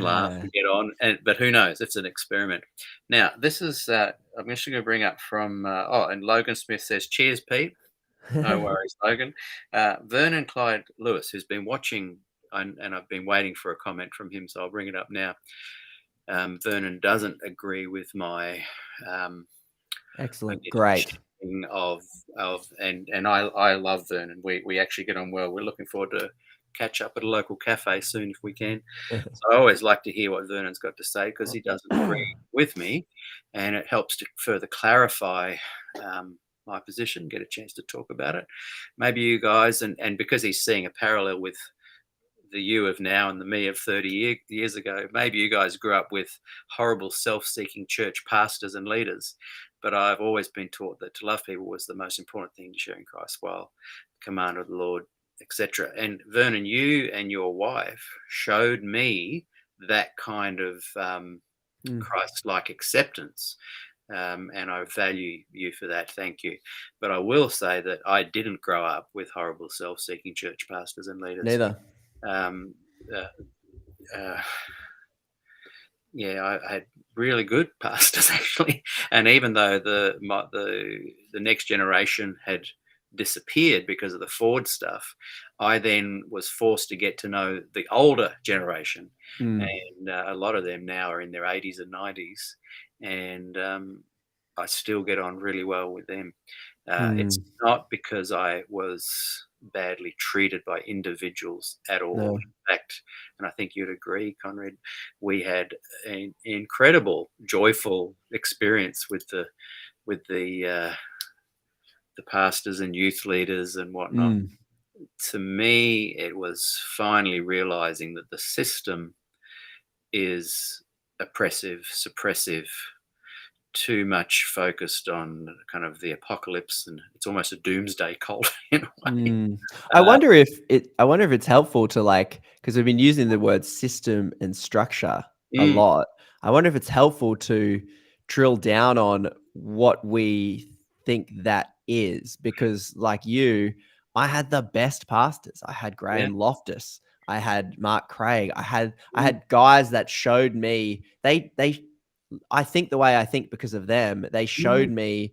laugh
Yeah.
and get on. But who knows? It's an experiment. Now, this is I'm just going to bring up from and Logan Smith says, "Cheers, Pete." No worries, Logan. Vernon Clyde Lewis, who's been watching, and I've been waiting for a comment from him, so I'll bring it up now. Vernon doesn't agree with my
Excellent. Great.
of and I love Vernon. We actually get on well. We're looking forward to catch up at a local cafe soon if we can. So I always like to hear what Vernon's got to say, because he doesn't agree with me, and it helps to further clarify my position, get a chance to talk about it. Maybe you guys, and because he's seeing a parallel with the you of now and the me of 30 years ago, maybe you guys grew up with horrible self-seeking church pastors and leaders, but I've always been taught that to love people was the most important thing to share in Christ, while the command of the Lord, etc. And Vernon, you and your wife showed me that kind of Christ-like acceptance, and I value you for that. Thank you. But I will say that I didn't grow up with horrible self-seeking church pastors and leaders.
Neither.
I had really good pastors, actually, and even though the next generation had disappeared because of the Ford stuff, I then was forced to get to know the older generation, and a lot of them now are in their 80s and 90s, and I still get on really well with them. It's not because I was badly treated by individuals at all.
No.
In fact, and I think you'd agree, Conrad, we had an incredible, joyful experience with the pastors and youth leaders and whatnot. To me, it was finally realizing that the system is oppressive, suppressive, too much focused on kind of the apocalypse, and it's almost a doomsday cult in a way.
I wonder if it's helpful to, like, because we've been using the word system and structure a lot. I wonder if it's helpful to drill down on what we think that is, because like you, I had the best pastors. I had Graham Loftus. I had Mark Craig. I had guys that showed me I think the way I think because of them. They showed me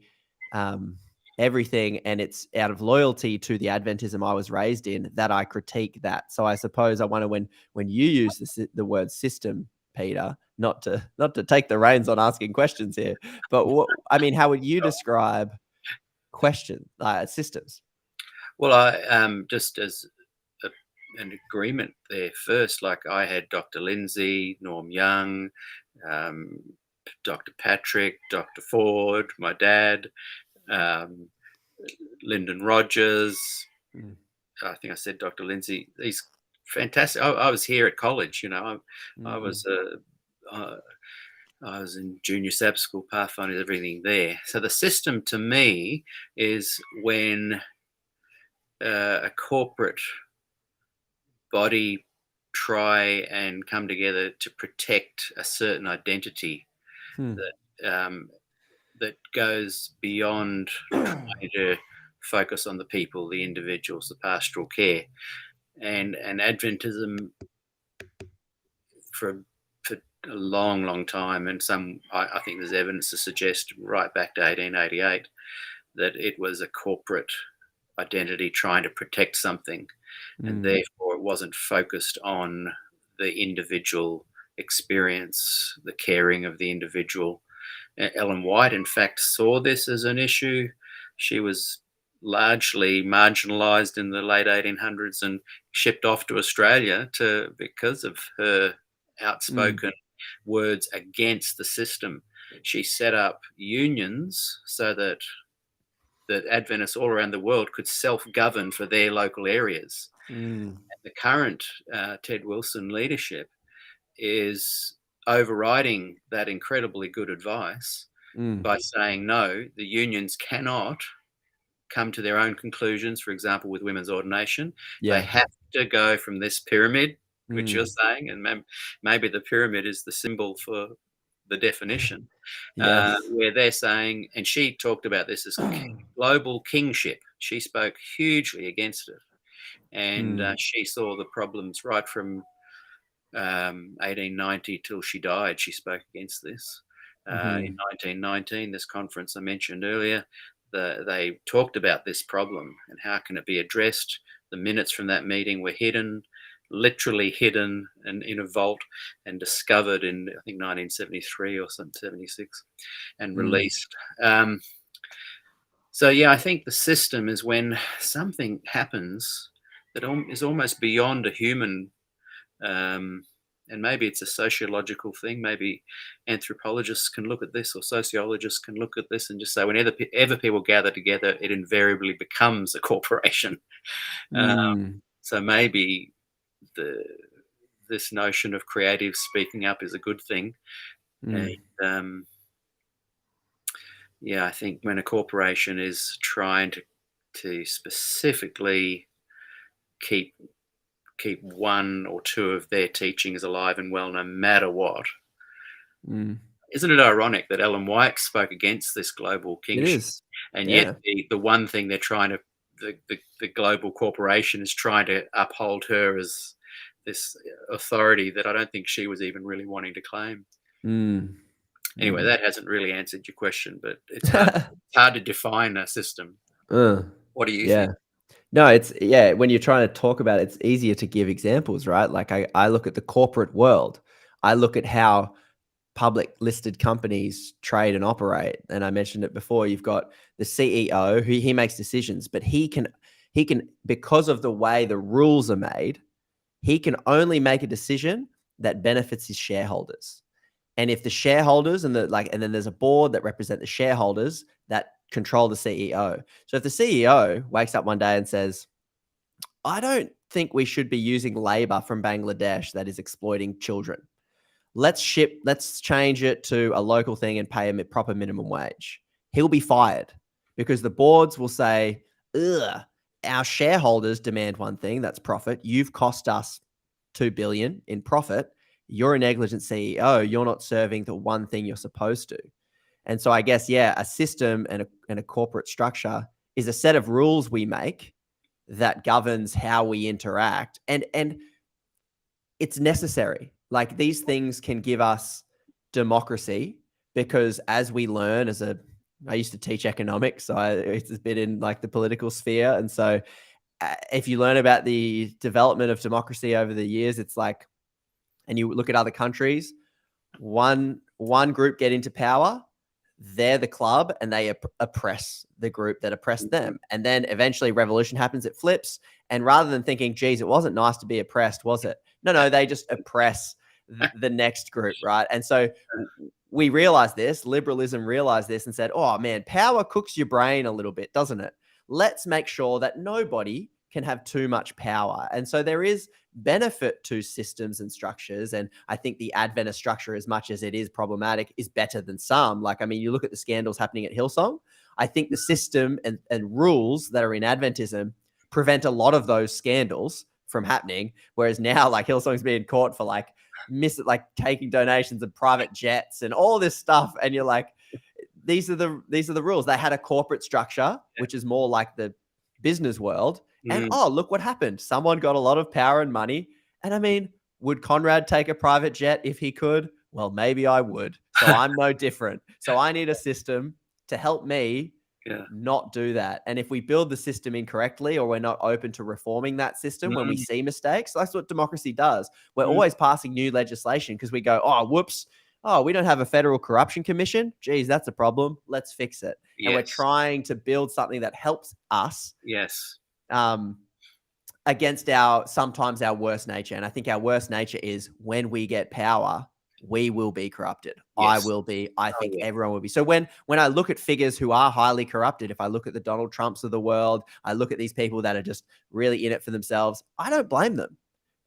everything, and it's out of loyalty to the Adventism I was raised in that I critique that. So I suppose I wonder, when you use the word system, Peter, not to take the reins on asking questions here, but how would you describe systems?
Well, I just as an agreement there first, like I had Dr. Lindsay, Norm Young, Dr. Patrick, Dr. Ford, my dad, Lyndon Rogers. I think I said Dr. Lindsay. He's fantastic. I was here at college, I was in junior Sabbath school, Pathfinders, everything there. So the system to me is when a corporate body try and come together to protect a certain identity that goes beyond trying to focus on the people, the individuals, the pastoral care, and Adventism for a long time, and I think there's evidence to suggest right back to 1888 that it was a corporate identity trying to protect something, and therefore it wasn't focused on the individual experience, the caring of the individual. Ellen White, in fact, saw this as an issue. She was largely marginalized in the late 1800s and shipped off to Australia because of her outspoken words against the system. She set up unions so that Adventists all around the world could self-govern for their local areas. And the current Ted Wilson leadership is overriding that incredibly good advice by saying, no, the unions cannot come to their own conclusions, for example, with women's ordination. They have to go from this pyramid, which you're saying, and maybe the pyramid is the symbol for the definition, where they're saying, and she talked about this as global kingship. She spoke hugely against it. And she saw the problems right from 1890 till she died. She spoke against this. In 1919, this conference I mentioned earlier, they talked about this problem and how can it be addressed. The minutes from that meeting were hidden. literally hidden and in a vault and discovered in, I think, 1973 or something, 76, and released. So yeah, I think the system is when something happens that is almost beyond a human, and maybe it's a sociological thing. Maybe anthropologists can look at this, or sociologists can look at this and just say, whenever ever people gather together, it invariably becomes a corporation. So maybe this notion of creatives speaking up is a good thing. And yeah, I think when a corporation is trying to specifically keep one or two of their teachings alive and well, no matter what. Isn't it ironic that Ellen White spoke against this global
It
kingship,
is.
and
Yeah.
yet the one thing they're trying to, the global corporation is trying to uphold her as this authority that I don't think she was even really wanting to claim. Anyway, that hasn't really answered your question, but it's hard to define a system. What do you think?
No, it's when you're trying to talk about it, it's easier to give examples, right? Like I look at the corporate world. I look at how public listed companies trade and operate. And I mentioned it before. You've got the CEO who he makes decisions, but he can, because of the way the rules are made, he can only make a decision that benefits his shareholders. And if the shareholders and then there's a board that represent the shareholders that control the CEO. So if the CEO wakes up one day and says, I don't think we should be using labor from Bangladesh that is exploiting children. Let's change it to a local thing and pay him a proper minimum wage. He'll be fired because the boards will say, ugh, our shareholders demand one thing, that's profit. You've cost us $2 billion in profit. You're a negligent CEO. You're not serving the one thing you're supposed to. And so I guess, a system and a corporate structure is a set of rules we make that governs how we interact. And it's necessary. Like these things can give us democracy because as we learn I used to teach economics, so it's a bit in like the political sphere. And so if you learn about the development of democracy over the years, it's like, and you look at other countries, one group get into power, they're the club and they oppress the group that oppressed them. And then eventually revolution happens, it flips. And rather than thinking, geez, it wasn't nice to be oppressed, was it? No, they just oppress the next group, right? And so we realized this, liberalism realized this and said, oh man, power cooks your brain a little bit, doesn't it? Let's make sure that nobody can have too much power. And so there is benefit to systems and structures. And I think the Adventist structure, as much as it is problematic, is better than some. Like, I mean, you look at the scandals happening at Hillsong. I think the system and rules that are in Adventism prevent a lot of those scandals from happening. Whereas now, like Hillsong's being caught for like taking donations and private jets and all this stuff. And you're like, these are the rules. They had a corporate structure, which is more like the business world. And look what happened. Someone got a lot of power and money. And I mean, would Conrad take a private jet if he could? Well, maybe I would. So I'm no different. So I need a system to help me not do that. And if we build the system incorrectly, or we're not open to reforming that system when we see mistakes, that's what democracy does. We're always passing new legislation because we go, oh, whoops. Oh, we don't have a federal corruption commission. Geez, that's a problem. Let's fix it. And we're trying to build something that helps us. Against sometimes our worst nature. And I think our worst nature is when we get power, we will be corrupted. I will be. I think everyone will be. So when I look at figures who are highly corrupted, if I look at the Donald Trumps of the world, I look at these people that are just really in it for themselves, I don't blame them.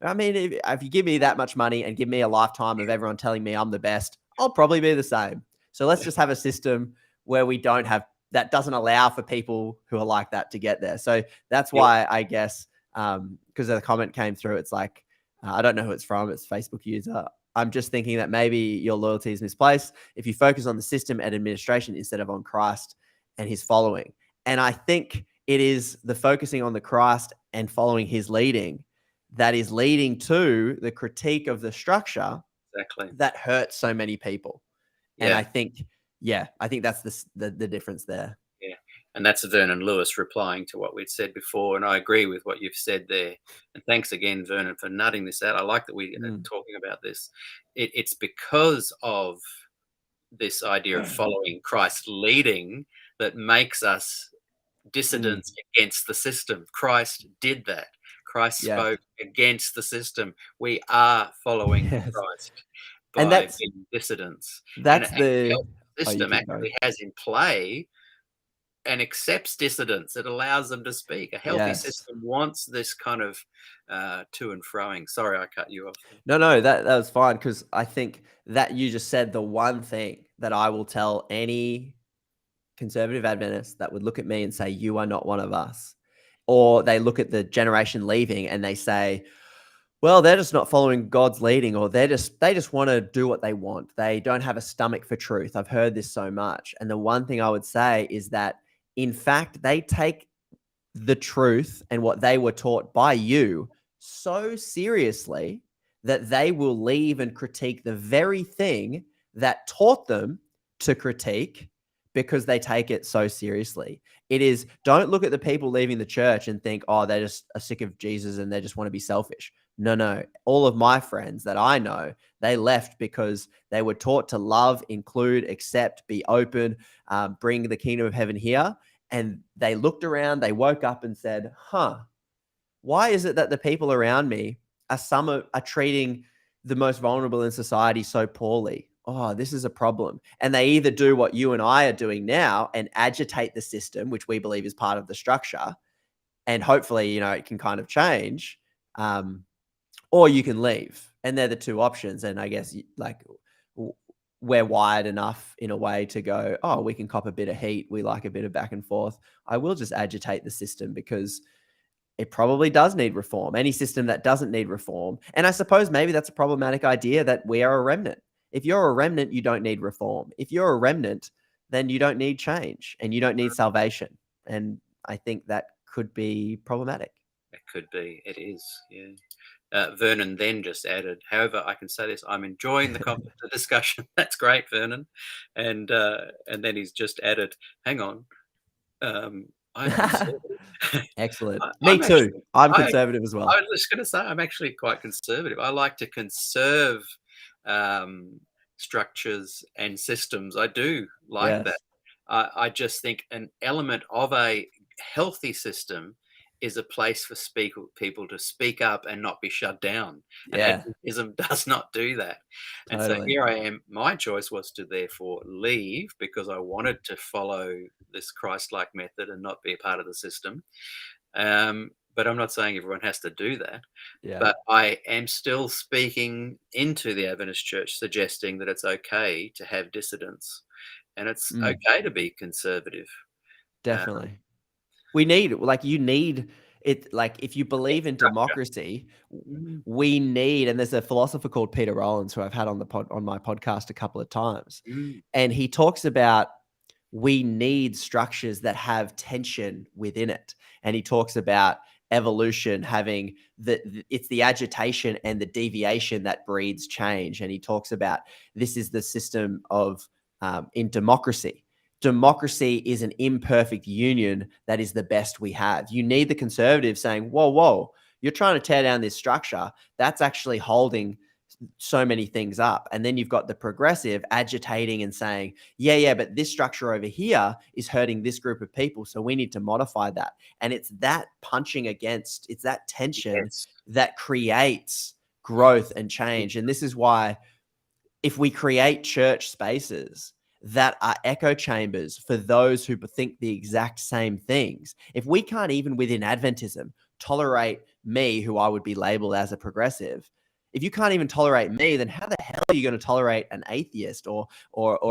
I mean, if you give me that much money and give me a lifetime of everyone telling me I'm the best, I'll probably be the same. So let's just have a system where we don't have, that doesn't allow for people who are like that to get there. So that's why I guess, because the comment came through, it's like, I don't know who it's from. It's a Facebook user. I'm just thinking that maybe your loyalty is misplaced if you focus on the system and administration instead of on Christ and his following. And I think it is the focusing on the Christ and following his leading that is leading to the critique of the structure that hurts so many people. And I think that's the difference there.
And that's Vernon Lewis replying to what we'd said before. And I agree with what you've said there. And thanks again, Vernon, for nutting this out. I like that we are talking about this. It's because of this idea of following Christ leading that makes us dissidents against the system. Christ did that. Christ
Yes.
spoke against the system. We are following
Yes.
Christ
And
by
that's
being dissidents.
that's
And
the
health
you
system
keep going.
actually has in play and accepts dissidents. It allows them to speak. A healthy
Yes.
system wants this kind of to and froing. Sorry, I cut you off.
No, that was fine, because I think that you just said the one thing that I will tell any conservative Adventist that would look at me and say, you are not one of us. Or they look at the generation leaving and they say, well, they're just not following God's leading, or they just want to do what they want. They don't have a stomach for truth. I've heard this so much. And the one thing I would say is that, in fact, they take the truth and what they were taught by you so seriously that they will leave and critique the very thing that taught them to critique, because they take it so seriously. It is, don't look at the people leaving the church and think, oh, they just are sick of Jesus and they just want to be selfish. No. All of my friends that I know, they left because they were taught to love, include, accept, be open, bring the kingdom of heaven here. And they looked around, they woke up and said, why is it that the people around me are treating the most vulnerable in society so poorly? Oh, this is a problem. And they either do what you and I are doing now and agitate the system, which we believe is part of the structure, and hopefully, it can kind of change, or you can leave. And they're the two options. And I guess we're wired enough in a way to go, oh, we can cop a bit of heat. We like a bit of back and forth. I will just agitate the system because it probably does need reform. Any system that doesn't need reform. And I suppose maybe that's a problematic idea, that we are a remnant. If you're a remnant, you don't need reform. If you're a remnant, then you don't need change and you don't need salvation. And I think that could be problematic.
It could be. It is. Yeah. Vernon then just added, however, I can say this, I'm enjoying the discussion. That's great, Vernon. And then he's just added, hang on, I'm conservative.
Excellent. Me too. I'm conservative as well.
I was just going to say, I'm actually quite conservative. I like to conserve structures and systems. I do like that. I just think an element of a healthy system is a place for people to speak up and not be shut down. And Adventism does not do that. And so here I am. My choice was to therefore leave because I wanted to follow this Christ-like method and not be a part of the system. But I'm not saying everyone has to do that. But I am still speaking into the Adventist church, suggesting that it's okay to have dissidents and it's okay to be conservative.
Definitely. You need it. Like, if you believe in democracy, we need, and there's a philosopher called Peter Rollins who I've had on my podcast a couple of times. And he talks about, we need structures that have tension within it. And he talks about evolution having it's the agitation and the deviation that breeds change. And he talks about, this is the system of in democracy. Democracy is an imperfect union that is the best we have. You need the conservative saying, whoa, you're trying to tear down this structure. That's actually holding so many things up. And then you've got the progressive agitating and saying, yeah, but this structure over here is hurting this group of people, so we need to modify that. And it's that punching against, it's that tension that creates growth and change. And this is why, if we create church spaces that are echo chambers for those who think the exact same things, if we can't even within Adventism tolerate me, who I would be labeled as a progressive, if you can't even tolerate me, then how the hell are you going to tolerate an atheist or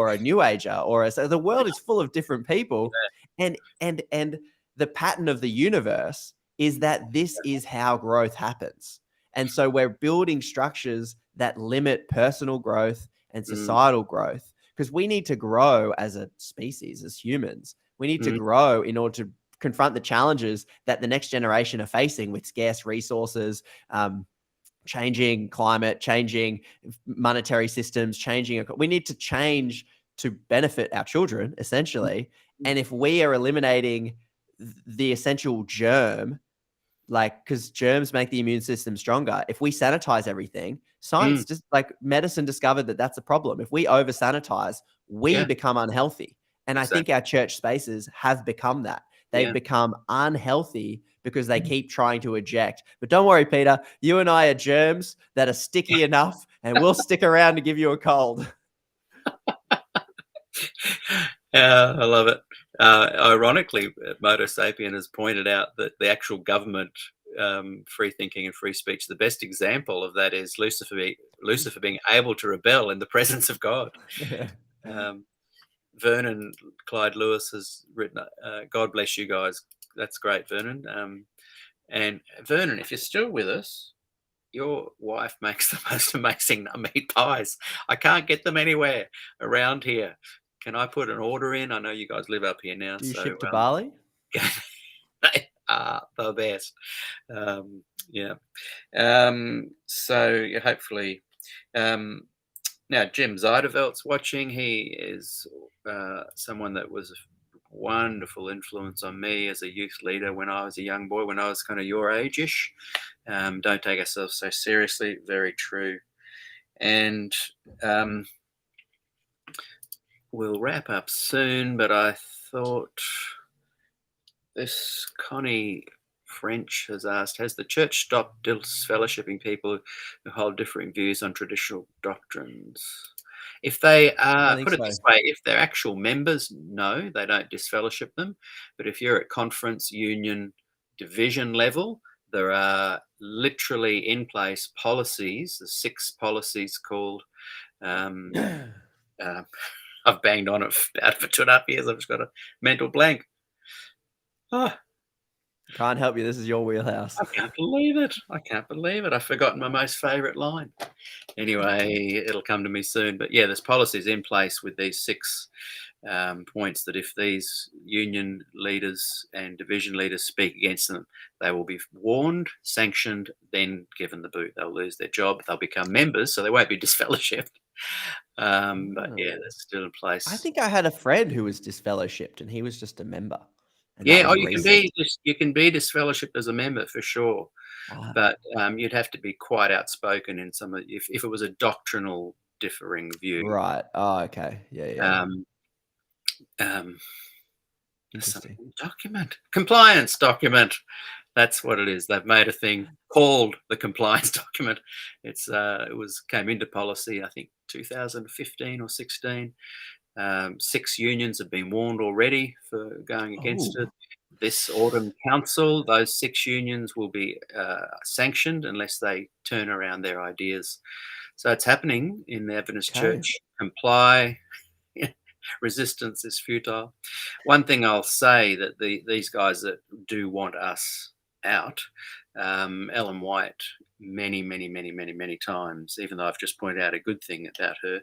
a new ager? So the world is full of different people, and the pattern of the universe is that this is how growth happens. And so we're building structures that limit personal growth and societal growth, because we need to grow as a species, as humans. We need to grow in order to confront the challenges that the next generation are facing with scarce resources, changing climate, changing monetary systems, we need to change to benefit our children, essentially. And if we are eliminating the essential germ, like, because germs make the immune system stronger, if we sanitize everything, science, just like medicine, discovered that that's a problem. If we over sanitize, we
Yeah.
become unhealthy. And I think our church spaces have become that. They've become unhealthy because they keep trying to eject. But don't worry, Peter, you and I are germs that are sticky enough, and we'll stick around to give you a cold.
I love it. Ironically, Moto Sapien has pointed out that the actual government, free thinking and free speech, the best example of that is Lucifer being able to rebel in the presence of God. Vernon Clyde Lewis has written, God bless you guys. That's great, Vernon. And Vernon, if you're still with us, your wife makes the most amazing meat pies. I can't get them anywhere around here. Can I put an order in? I know you guys live up here now.
Do you
so,
ship to Bali?
They are the best. So hopefully, now Jim Zeidervelt's watching. He is someone that was a wonderful influence on me as a youth leader when I was a young boy, when I was kind of your age-ish. Don't take ourselves so seriously. Very true. And we'll wrap up soon, but I thought this Connie French has asked, has the church stopped disfellowshipping people who hold differing views on traditional doctrines? If they are, put it this way, if they're actual members, no, they don't disfellowship them. But if you're at conference, union, division level, there are literally in place policies, the 6 policies called, I've banged on it about for 2.5 years. I've just got a mental blank. Oh,
Can't help you. This is your wheelhouse.
I can't believe it. I've forgotten my most favourite line. Anyway, it'll come to me soon. But yeah, there's policies in place with these 6 points that if these union leaders and division leaders speak against them, they will be warned, sanctioned, then given the boot. They'll lose their job. They'll become members, so they won't be disfellowshipped. But yeah, that's still in place.
I think I had a friend who was disfellowshipped, and he was just a member.
Yeah, you can be disfellowshipped as a member for sure, but you'd have to be quite outspoken in some of if it was a doctrinal differing view.
Right. Oh, okay. Yeah. Interesting.
Compliance document. That's what it is. They've made a thing called the compliance document. It came into policy, I think 2015 or 16. 6 unions have been warned already for going against it. This autumn council, those 6 unions will be sanctioned unless they turn around their ideas. So it's happening in the Adventist Church. Comply. Resistance is futile. One thing I'll say that these guys that do want us out, Ellen White, many times, even though I've just pointed out a good thing about her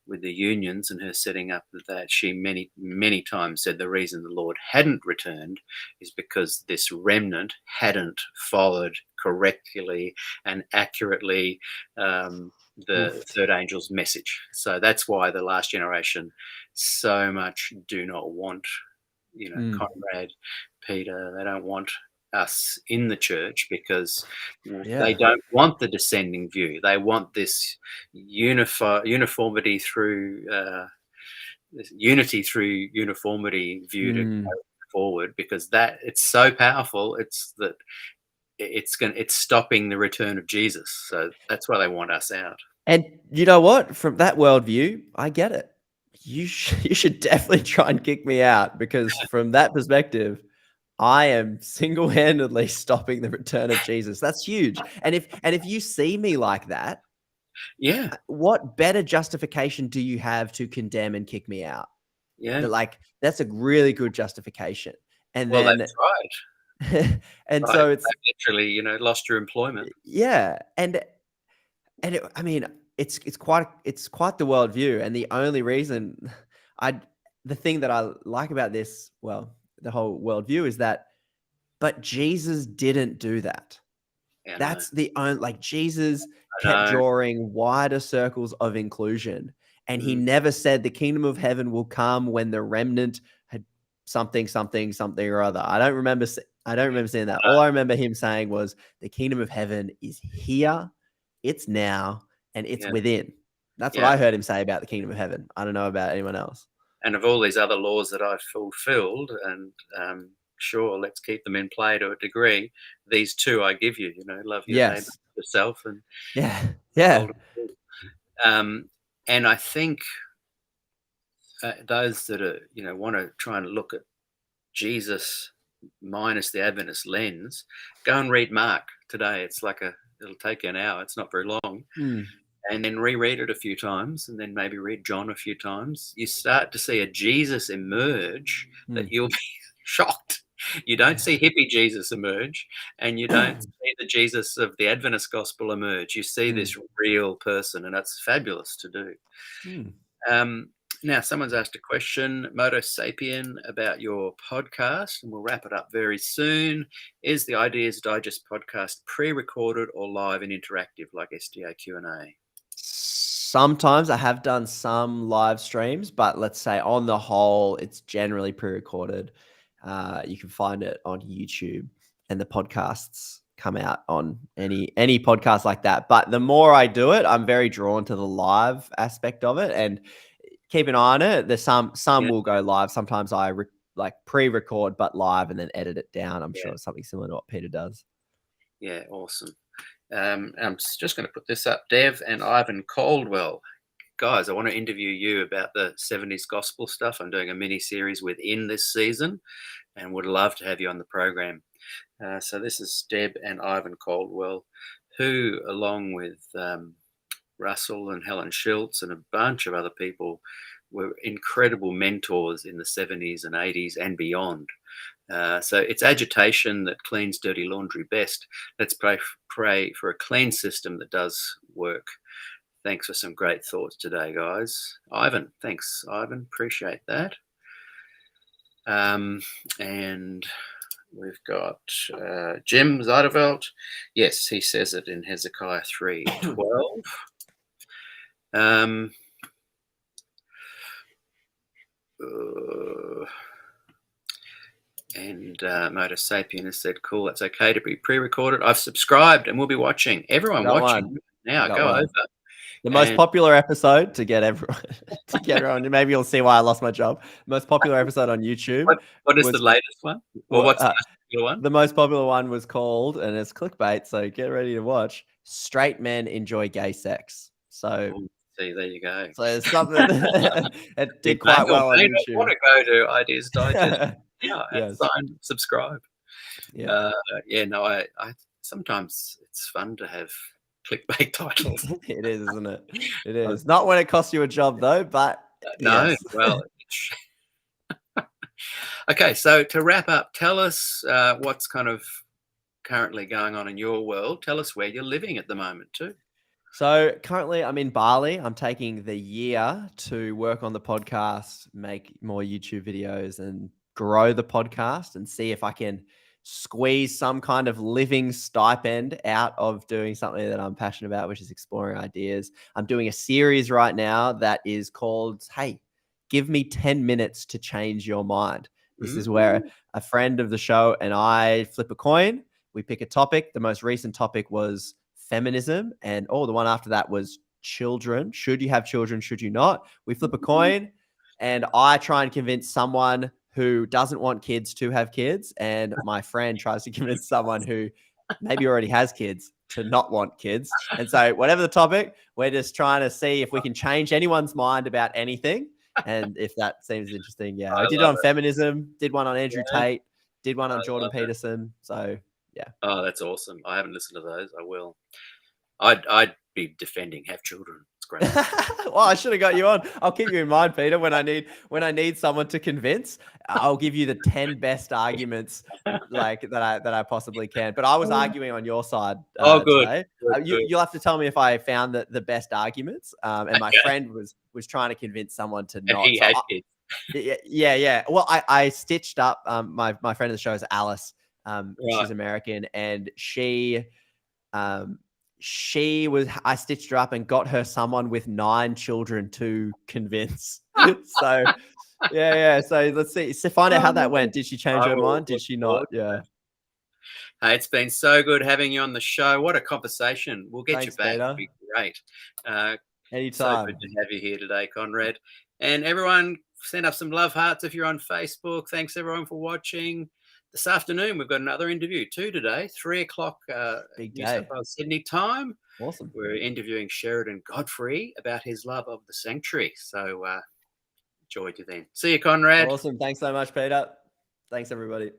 with the unions and her setting up that, she many times said the reason the Lord hadn't returned is because this remnant hadn't followed correctly and accurately the third angel's message. So that's why the last generation so much do not want, Conrad, Peter, they don't want us in the church because they don't want the descending view. They want this uniformity through this unity through uniformity view to go forward, because that it's so powerful. It's that it's stopping the return of Jesus. So that's why they want us out.
And you know what? From that worldview, I get it. You should definitely try and kick me out, because from that perspective, I am single-handedly stopping the return of Jesus. That's huge. And if you see me like that, what better justification do you have to condemn and kick me out? Like, that's a really good justification. And then
that's right.
And so it's
literally, lost your employment.
Yeah, and I mean, it's quite the worldview, and the only reason the thing that I like about this, well, the whole worldview is that, but Jesus didn't do that.
Yeah,
that's the only, Jesus kept drawing wider circles of inclusion, and he never said the kingdom of heaven will come when the remnant had something or other. I don't remember seeing that. All I remember him saying was the kingdom of heaven is here, it's now, and it's within. That's what I heard him say about the kingdom of heaven. I don't know about anyone else.
And of all these other laws that I've fulfilled, and sure, let's keep them in play to a degree, these two I give you, love your neighbor, yourself, and and I think those that are, want to try and look at Jesus minus the Adventist lens, go and read Mark today. It's like it'll take you an hour. It's not very long. And then reread it a few times, and then maybe read John a few times. You start to see a Jesus emerge that you'll be shocked. You don't see hippie Jesus emerge, and you don't see the Jesus of the Adventist gospel emerge. You see this real person, and that's fabulous to do. Now, someone's asked a question, Moto Sapien, about your podcast, and we'll wrap it up very soon. Is the Ideas Digest podcast pre-recorded or live and interactive like SDAQ&A?
Sometimes I have done some live streams, but let's say on the whole, it's generally pre-recorded. You can find it on YouTube, and the podcasts come out on any podcast like that. But the more I do it, I'm very drawn to the live aspect of it, and keep an eye on it. There's some will go live. Sometimes I pre-record but live and then edit it down. I'm sure it's something similar to what Peter does.
Yeah, awesome. I'm just going to put this up. Dev and Ivan Caldwell. Guys, I want to interview you about the 70s gospel stuff. I'm doing a mini series within this season and would love to have you on the program. So this is Deb and Ivan Caldwell, who, along with Russell and Helen Schultz and a bunch of other people, were incredible mentors in the 70s and 80s and beyond. So it's agitation that cleans dirty laundry best. Let's pray for a clean system that does work. Thanks for some great thoughts today, guys. Ivan, thanks, Ivan. Appreciate that. And we've got Jim Zeiderveld. Yes, he says it in Hezekiah 3:12. And Motor Sapien has said, cool, it's okay to be pre-recorded. I've subscribed and we'll be watching. Everyone watching now, go over.
The most popular episode to get everyone, maybe you'll see why I lost my job. Most popular episode on YouTube.
What is the latest one? Well, what's the most popular one?
The most popular one was called, and it's clickbait, so get ready to watch, Straight Men Enjoy Gay Sex. So
see, there you go.
So it's something it did quite well on YouTube.
I want to go to Ideas Digest. Sign, subscribe. I sometimes it's fun to have clickbait titles.
It is, isn't it? It is. Not when it costs you a job though, but
no. Well, okay, so to wrap up, tell us what's kind of currently going on in your world. Tell us where you're living at the moment too.
So currently I'm in Bali. I'm taking the year to work on the podcast, make more YouTube videos and grow the podcast and see if I can squeeze some kind of living stipend out of doing something that I'm passionate about, which is exploring ideas. I'm doing a series right now that is called, Hey, Give Me 10 Minutes to Change Your Mind. This is where a friend of the show and I flip a coin. We pick a topic. The most recent topic was feminism. And the one after that was children. Should you have children? Should you not? We flip a coin and I try and convince someone who doesn't want kids to have kids. And my friend tries to convince someone who maybe already has kids to not want kids. And so whatever the topic, we're just trying to see if we can change anyone's mind about anything. And if that seems interesting, I did it on feminism, did one on Andrew Tate, did one on Jordan Peterson. So,
Oh, that's awesome. I haven't listened to those. I will. I'd be defending have children. It's great.
Well, I should have got you on. I'll keep you in mind, Peter. When I need someone to convince, I'll give you the 10 best arguments like that I possibly can. But I was arguing on your side.
Good.
Today. You'll have to tell me if I found the best arguments. And my friend was trying to convince someone to not.
He had kids.
Yeah. Well, I stitched up. My friend of the show is Alice. She's American, and I stitched her up and got her someone with 9 children to convince. So Yeah. So let's see. So find out how that
Oh,
went. Did she change
I
her
will
mind? Did
look
she not?
forward to
Yeah.
that. Hey, it's been so good having you on the show. What a conversation. We'll get you
Thanks,
back. It'll
Peter.
be great. Uh, so good
Anytime.
to have you here today, Conrad. And everyone, send up some love hearts if you're on Facebook. Thanks, everyone, for watching. This afternoon, we've got another interview, 2 today, 3 o'clock
Big
New South
day.
Wales, Sydney time.
Awesome.
We're interviewing Sheridan Godfrey about his love of the sanctuary. So enjoy you then. See you, Conrad.
Awesome. Thanks so much, Peter. Thanks, everybody.